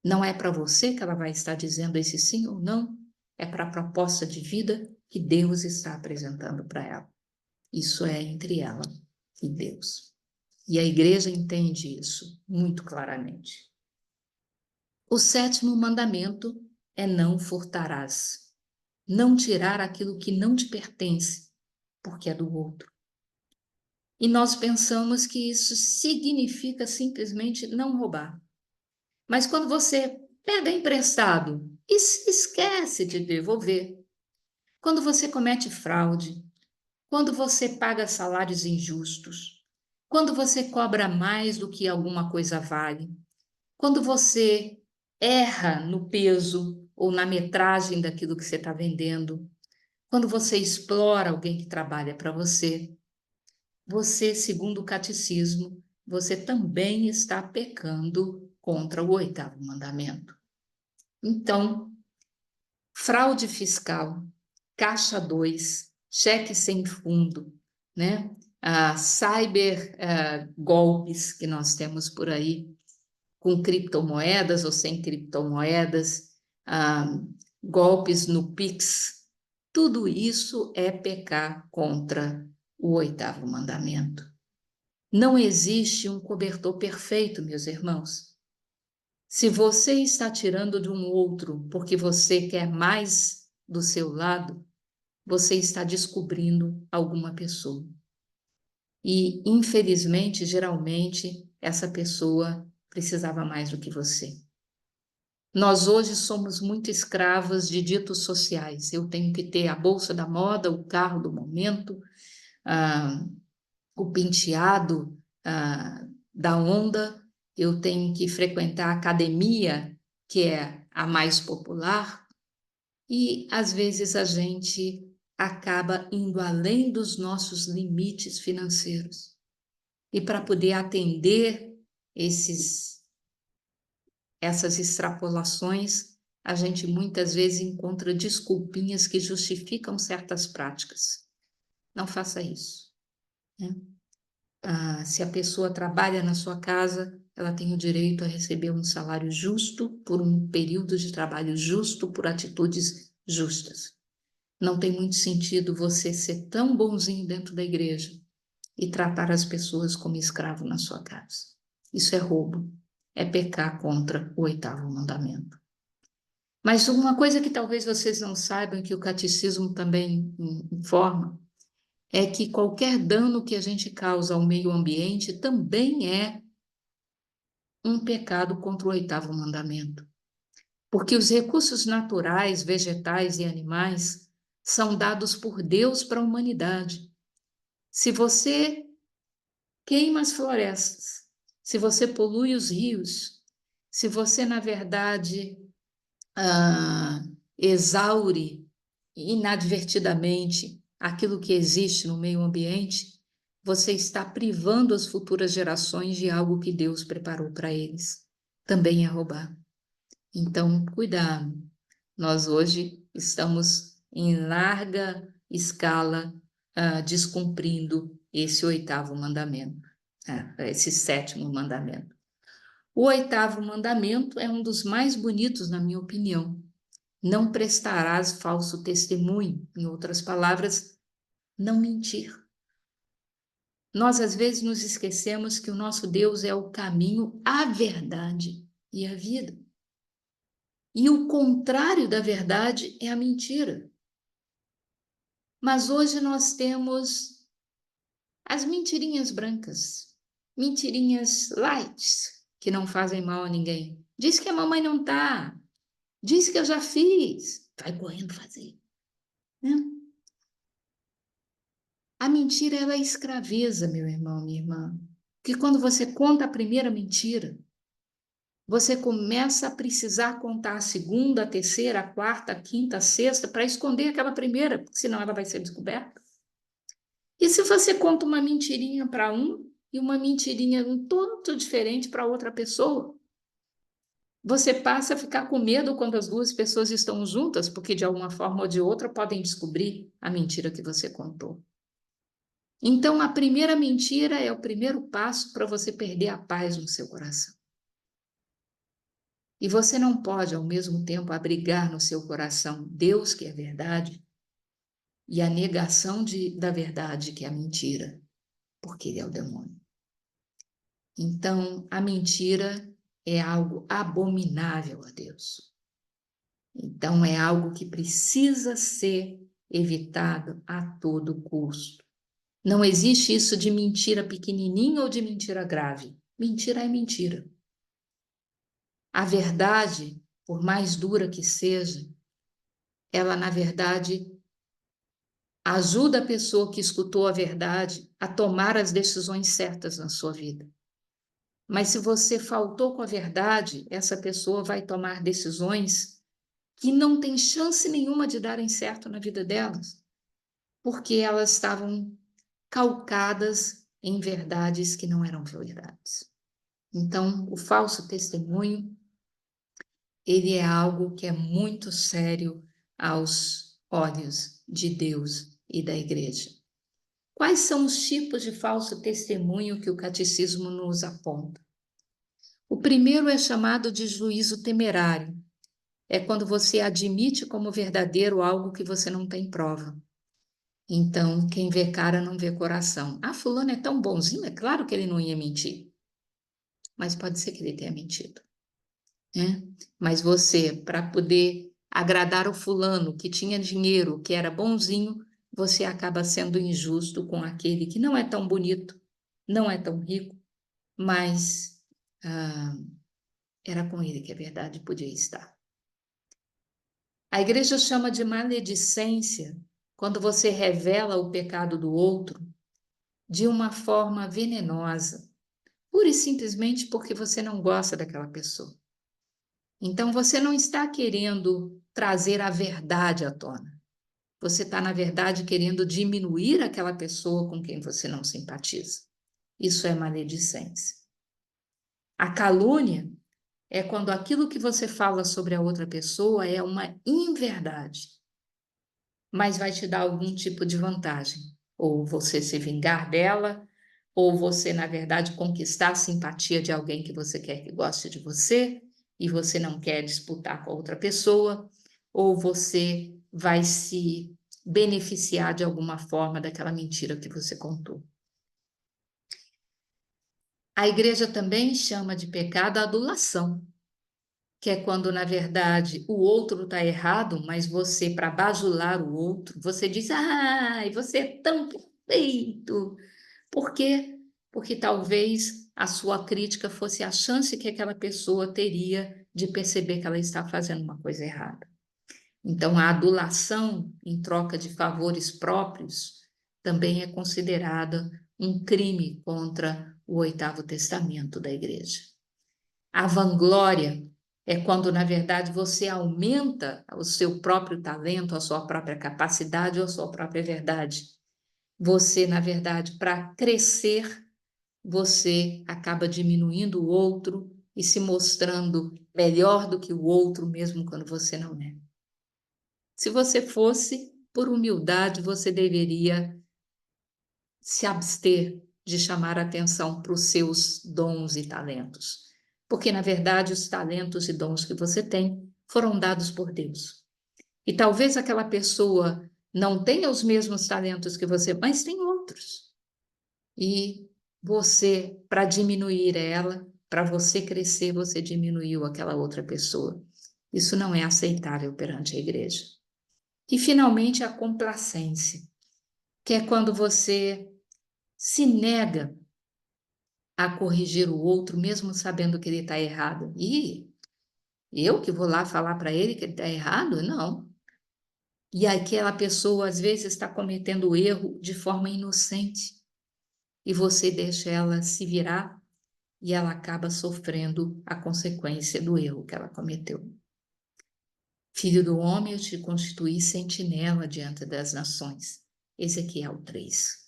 Não é para você que ela vai estar dizendo esse sim ou não, é para a proposta de vida que Deus está apresentando para ela. Isso é entre ela e Deus. E a igreja entende isso muito claramente. O sétimo mandamento é não furtarás. Não tirar aquilo que não te pertence, porque é do outro. E nós pensamos que isso significa simplesmente não roubar. Mas quando você pega emprestado e se esquece de devolver, quando você comete fraude, quando você paga salários injustos, quando você cobra mais do que alguma coisa vale, quando você erra no peso ou na metragem daquilo que você está vendendo, quando você explora alguém que trabalha para você, você, segundo o catecismo, você também está pecando contra o oitavo mandamento. Então, fraude fiscal, caixa 2, cheque sem fundo, né? Golpes que nós temos por aí, com criptomoedas ou sem criptomoedas, ah, golpes no Pix, tudo isso é pecar contra o oitavo mandamento. Não existe um cobertor perfeito, meus irmãos. Se você está tirando de um outro porque você quer mais do seu lado, você está descobrindo alguma pessoa. E, infelizmente, geralmente, essa pessoa precisava mais do que você. Nós hoje somos muito escravas de ditos sociais. Eu tenho que ter a bolsa da moda, o carro do momento, ah, o penteado da onda, eu tenho que frequentar a academia, que é a mais popular, e às vezes a gente acaba indo além dos nossos limites financeiros. E para poder atender essas extrapolações, a gente muitas vezes encontra desculpinhas que justificam certas práticas. Não faça isso, né? Se a pessoa trabalha na sua casa, ela tem o direito a receber um salário justo por um período de trabalho justo, por atitudes justas. Não tem muito sentido você ser tão bonzinho dentro da igreja e tratar as pessoas como escravo na sua casa. Isso é roubo, é pecar contra o oitavo mandamento. Mas uma coisa que talvez vocês não saibam, que o catecismo também informa, é que qualquer dano que a gente causa ao meio ambiente também é um pecado contra o oitavo mandamento. Porque os recursos naturais, vegetais e animais são dados por Deus para a humanidade. Se você queima as florestas, se você polui os rios, se você, na verdade, exaure inadvertidamente aquilo que existe no meio ambiente, você está privando as futuras gerações de algo que Deus preparou para eles. Também é roubar. Então, cuidado. Nós hoje estamos em larga escala descumprindo esse oitavo mandamento, esse sétimo mandamento. O oitavo mandamento é um dos mais bonitos, na minha opinião. Não prestarás falso testemunho. Em outras palavras, não mentir. Nós, às vezes, nos esquecemos que o nosso Deus é o caminho, a verdade e a vida. E o contrário da verdade é a mentira. Mas hoje nós temos as mentirinhas brancas, mentirinhas light, que não fazem mal a ninguém. Diz que a mamãe não tá. Diz que eu já fiz. Vai correndo fazer. Né? A mentira, ela escraviza, meu irmão, minha irmã. Porque quando você conta a primeira mentira, você começa a precisar contar a segunda, a terceira, a quarta, a quinta, a sexta, para esconder aquela primeira, porque senão ela vai ser descoberta. E se você conta uma mentirinha para um e uma mentirinha um tanto diferente para outra pessoa, você passa a ficar com medo quando as duas pessoas estão juntas, porque de alguma forma ou de outra podem descobrir a mentira que você contou. Então, a primeira mentira é o primeiro passo para você perder a paz no seu coração. E você não pode, ao mesmo tempo, abrigar no seu coração Deus, que é verdade, e a negação da verdade, que é a mentira, porque ele é o demônio. Então, a mentira é algo abominável a Deus. Então, é algo que precisa ser evitado a todo custo. Não existe isso de mentira pequenininha ou de mentira grave. Mentira é mentira. A verdade, por mais dura que seja, ela, na verdade, ajuda a pessoa que escutou a verdade a tomar as decisões certas na sua vida. Mas se você faltou com a verdade, essa pessoa vai tomar decisões que não tem chance nenhuma de darem certo na vida delas, porque elas estavam calcadas em verdades que não eram verdades. Então, o falso testemunho, ele é algo que é muito sério aos olhos de Deus e da igreja. Quais são os tipos de falso testemunho que o catecismo nos aponta? O primeiro é chamado de juízo temerário. É quando você admite como verdadeiro algo que você não tem prova. Então, quem vê cara não vê coração. Ah, fulano é tão bonzinho, é claro que ele não ia mentir. Mas pode ser que ele tenha mentido, né? Mas você, para poder agradar o fulano que tinha dinheiro, que era bonzinho, você acaba sendo injusto com aquele que não é tão bonito, não é tão rico, mas era com ele que a verdade podia estar. A igreja chama de maledicência quando você revela o pecado do outro de uma forma venenosa, pura e simplesmente porque você não gosta daquela pessoa. Então você não está querendo trazer a verdade à tona. Você está, na verdade, querendo diminuir aquela pessoa com quem você não simpatiza. Isso é maledicência. A calúnia é quando aquilo que você fala sobre a outra pessoa é uma inverdade, mas vai te dar algum tipo de vantagem. Ou você se vingar dela, ou você, na verdade, conquistar a simpatia de alguém que você quer que goste de você, e você não quer disputar com a outra pessoa, ou você vai se beneficiar de alguma forma daquela mentira que você contou. A igreja também chama de pecado a adulação, que é quando, na verdade, o outro está errado, mas você, para bajular o outro, você diz: ai, você é tão perfeito. Por quê? Porque talvez a sua crítica fosse a chance que aquela pessoa teria de perceber que ela está fazendo uma coisa errada. Então, a adulação em troca de favores próprios também é considerada um crime contra o oitavo testamento da igreja. A vanglória é quando, na verdade, você aumenta o seu próprio talento, a sua própria capacidade ou a sua própria verdade. Você, na verdade, para crescer, você acaba diminuindo o outro e se mostrando melhor do que o outro, mesmo quando você não é. Se você fosse, por humildade, você deveria se abster de chamar atenção para os seus dons e talentos. Porque, na verdade, os talentos e dons que você tem foram dados por Deus. E talvez aquela pessoa não tenha os mesmos talentos que você, mas tem outros. E você, para diminuir ela, para você crescer, você diminuiu aquela outra pessoa. Isso não é aceitável perante a igreja. E, finalmente, a complacência, que é quando você se nega a corrigir o outro, mesmo sabendo que ele está errado. E eu que vou lá falar para ele que ele está errado? Não. E aquela pessoa, às vezes, está cometendo o erro de forma inocente. E você deixa ela se virar e ela acaba sofrendo a consequência do erro que ela cometeu. Filho do homem, eu te constituí sentinela diante das nações. Ezequiel 3.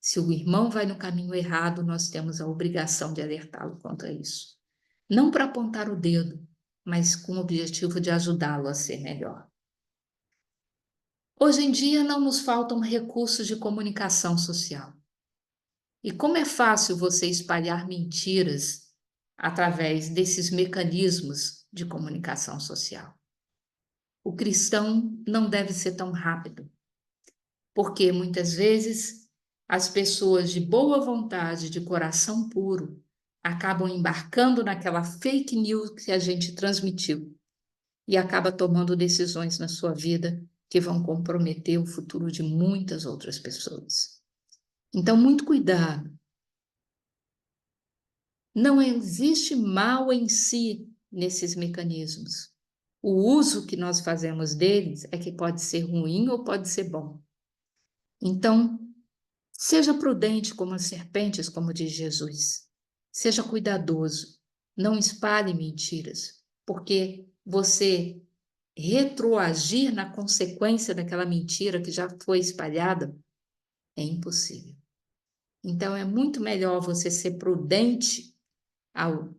Se o irmão vai no caminho errado, nós temos a obrigação de alertá-lo contra isso. Não para apontar o dedo, mas com o objetivo de ajudá-lo a ser melhor. Hoje em dia não nos faltam recursos de comunicação social. E como é fácil você espalhar mentiras através desses mecanismos de comunicação social. O cristão não deve ser tão rápido, porque muitas vezes as pessoas de boa vontade, de coração puro, acabam embarcando naquela fake news que a gente transmitiu e acaba tomando decisões na sua vida que vão comprometer o futuro de muitas outras pessoas. Então, muito cuidado. Não existe mal em si nesses mecanismos. O uso que nós fazemos deles é que pode ser ruim ou pode ser bom. Então, seja prudente como as serpentes, como diz Jesus. Seja cuidadoso. Não espalhe mentiras, porque você retroagir na consequência daquela mentira que já foi espalhada é impossível. Então, é muito melhor você ser prudente ao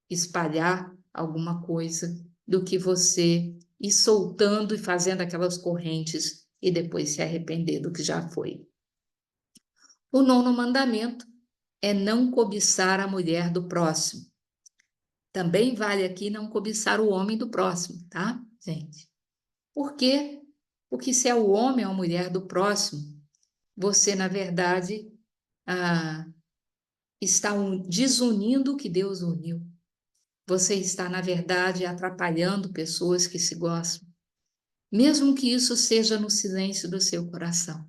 espalhar alguma coisa do que você ir soltando e fazendo aquelas correntes e depois se arrepender do que já foi. O nono mandamento é não cobiçar a mulher do próximo. Também vale aqui não cobiçar o homem do próximo, tá, gente? Por quê? Porque se é o homem ou a mulher do próximo, você, na verdade, está desunindo o que Deus uniu. Você está, na verdade, atrapalhando pessoas que se gostam, mesmo que isso seja no silêncio do seu coração.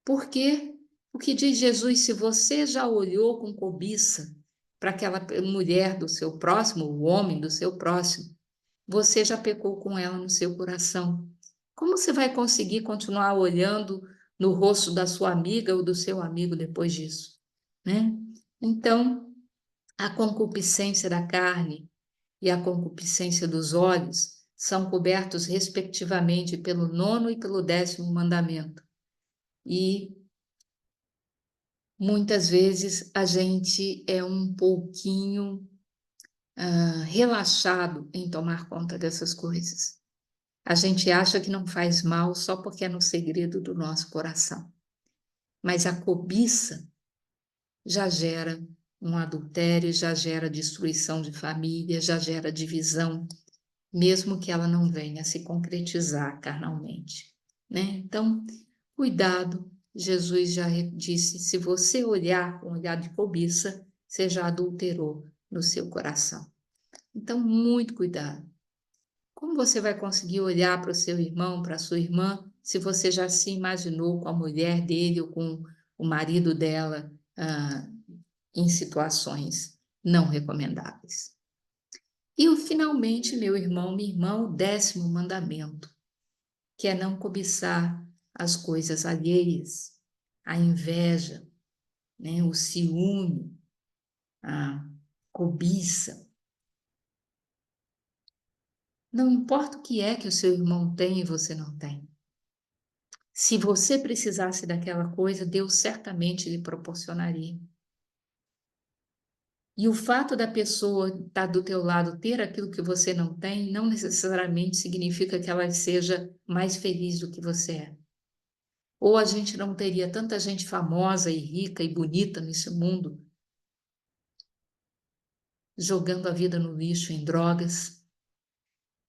Porque o que diz Jesus, se você já olhou com cobiça para aquela mulher do seu próximo, o homem do seu próximo, você já pecou com ela no seu coração. Como você vai conseguir continuar olhando no rosto da sua amiga ou do seu amigo depois disso, né? Então, a concupiscência da carne e a concupiscência dos olhos são cobertos, respectivamente, pelo nono e pelo 10º mandamento. E muitas vezes a gente é um pouquinho relaxado em tomar conta dessas coisas. A gente acha que não faz mal só porque é no segredo do nosso coração. Mas a cobiça já gera um adultério, já gera destruição de família, já gera divisão, mesmo que ela não venha se concretizar carnalmente, né? Então, cuidado, Jesus já disse, se você olhar com olhar de cobiça, você já adulterou no seu coração. Então, muito cuidado. Como você vai conseguir olhar para o seu irmão, para a sua irmã, se você já se imaginou com a mulher dele ou com o marido dela em situações não recomendáveis? E finalmente, meu irmão, minha irmã, o 10º mandamento, que é não cobiçar as coisas alheias, a inveja, né, o ciúme, a cobiça. Não importa o que é que o seu irmão tem e você não tem. Se você precisasse daquela coisa, Deus certamente lhe proporcionaria. E o fato da pessoa estar do teu lado ter aquilo que você não tem, não necessariamente significa que ela seja mais feliz do que você é. Ou a gente não teria tanta gente famosa e rica e bonita nesse mundo, jogando a vida no lixo em drogas,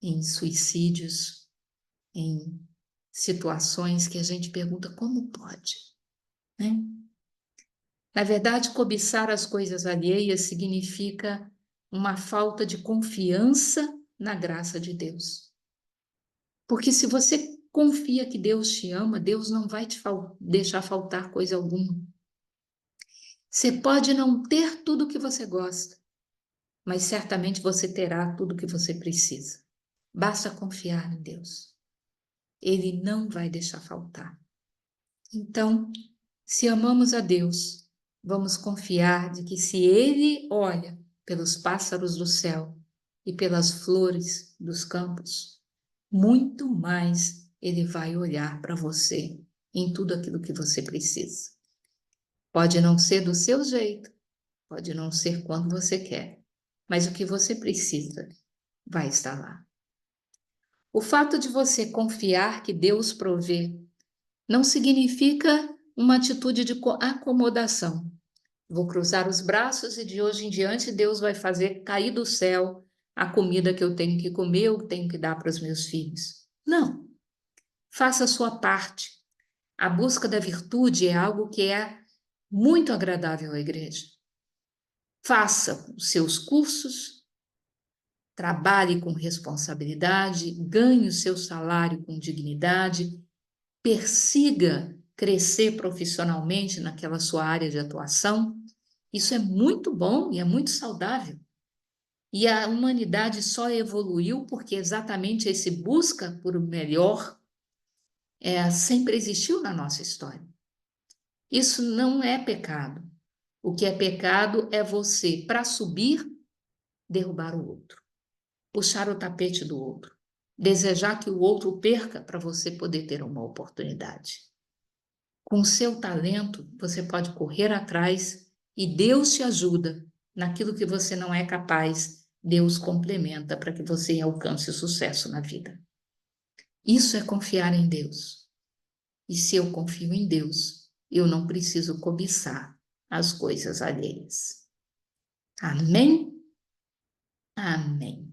em suicídios, em situações que a gente pergunta como pode, né? Na verdade, cobiçar as coisas alheias significa uma falta de confiança na graça de Deus. Porque se você confia que Deus te ama, Deus não vai te deixar faltar coisa alguma. Você pode não ter tudo o que você gosta, mas certamente você terá tudo o que você precisa. Basta confiar em Deus. Ele não vai deixar faltar. Então, se amamos a Deus, vamos confiar de que se Ele olha pelos pássaros do céu e pelas flores dos campos, muito mais Ele vai olhar para você em tudo aquilo que você precisa. Pode não ser do seu jeito, pode não ser quando você quer, mas o que você precisa vai estar lá. O fato de você confiar que Deus provê não significa uma atitude de acomodação. Vou cruzar os braços e de hoje em diante Deus vai fazer cair do céu a comida que eu tenho que comer, eu tenho que dar para os meus filhos. Não. Faça a sua parte. A busca da virtude é algo que é muito agradável à igreja. Faça os seus cursos, trabalhe com responsabilidade, ganhe o seu salário com dignidade, persiga crescer profissionalmente naquela sua área de atuação. Isso é muito bom e é muito saudável. E a humanidade só evoluiu porque exatamente esse busca por o melhor sempre existiu na nossa história. Isso não é pecado. O que é pecado é você, para subir, derrubar o outro, puxar o tapete do outro, desejar que o outro perca para você poder ter uma oportunidade. Com o seu talento, você pode correr atrás e Deus te ajuda naquilo que você não é capaz. Deus complementa para que você alcance o sucesso na vida. Isso é confiar em Deus. E se eu confio em Deus, eu não preciso cobiçar as coisas alheias. Amém? Amém.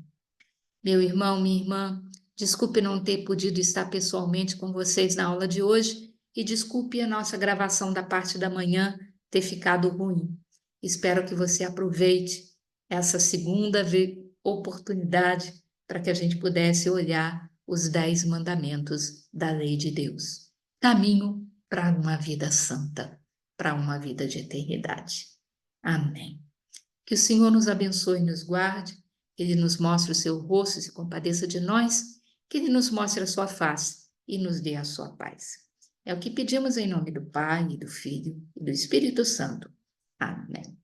Meu irmão, minha irmã, desculpe não ter podido estar pessoalmente com vocês na aula de hoje e desculpe a nossa gravação da parte da manhã ter ficado ruim. Espero que você aproveite essa segunda oportunidade para que a gente pudesse olhar os 10 mandamentos da lei de Deus. Caminho para uma vida santa, para uma vida de eternidade. Amém. Que o Senhor nos abençoe e nos guarde, que Ele nos mostre o seu rosto e se compadeça de nós, que Ele nos mostre a sua face e nos dê a sua paz. É o que pedimos em nome do Pai, e do Filho e do Espírito Santo. Amém.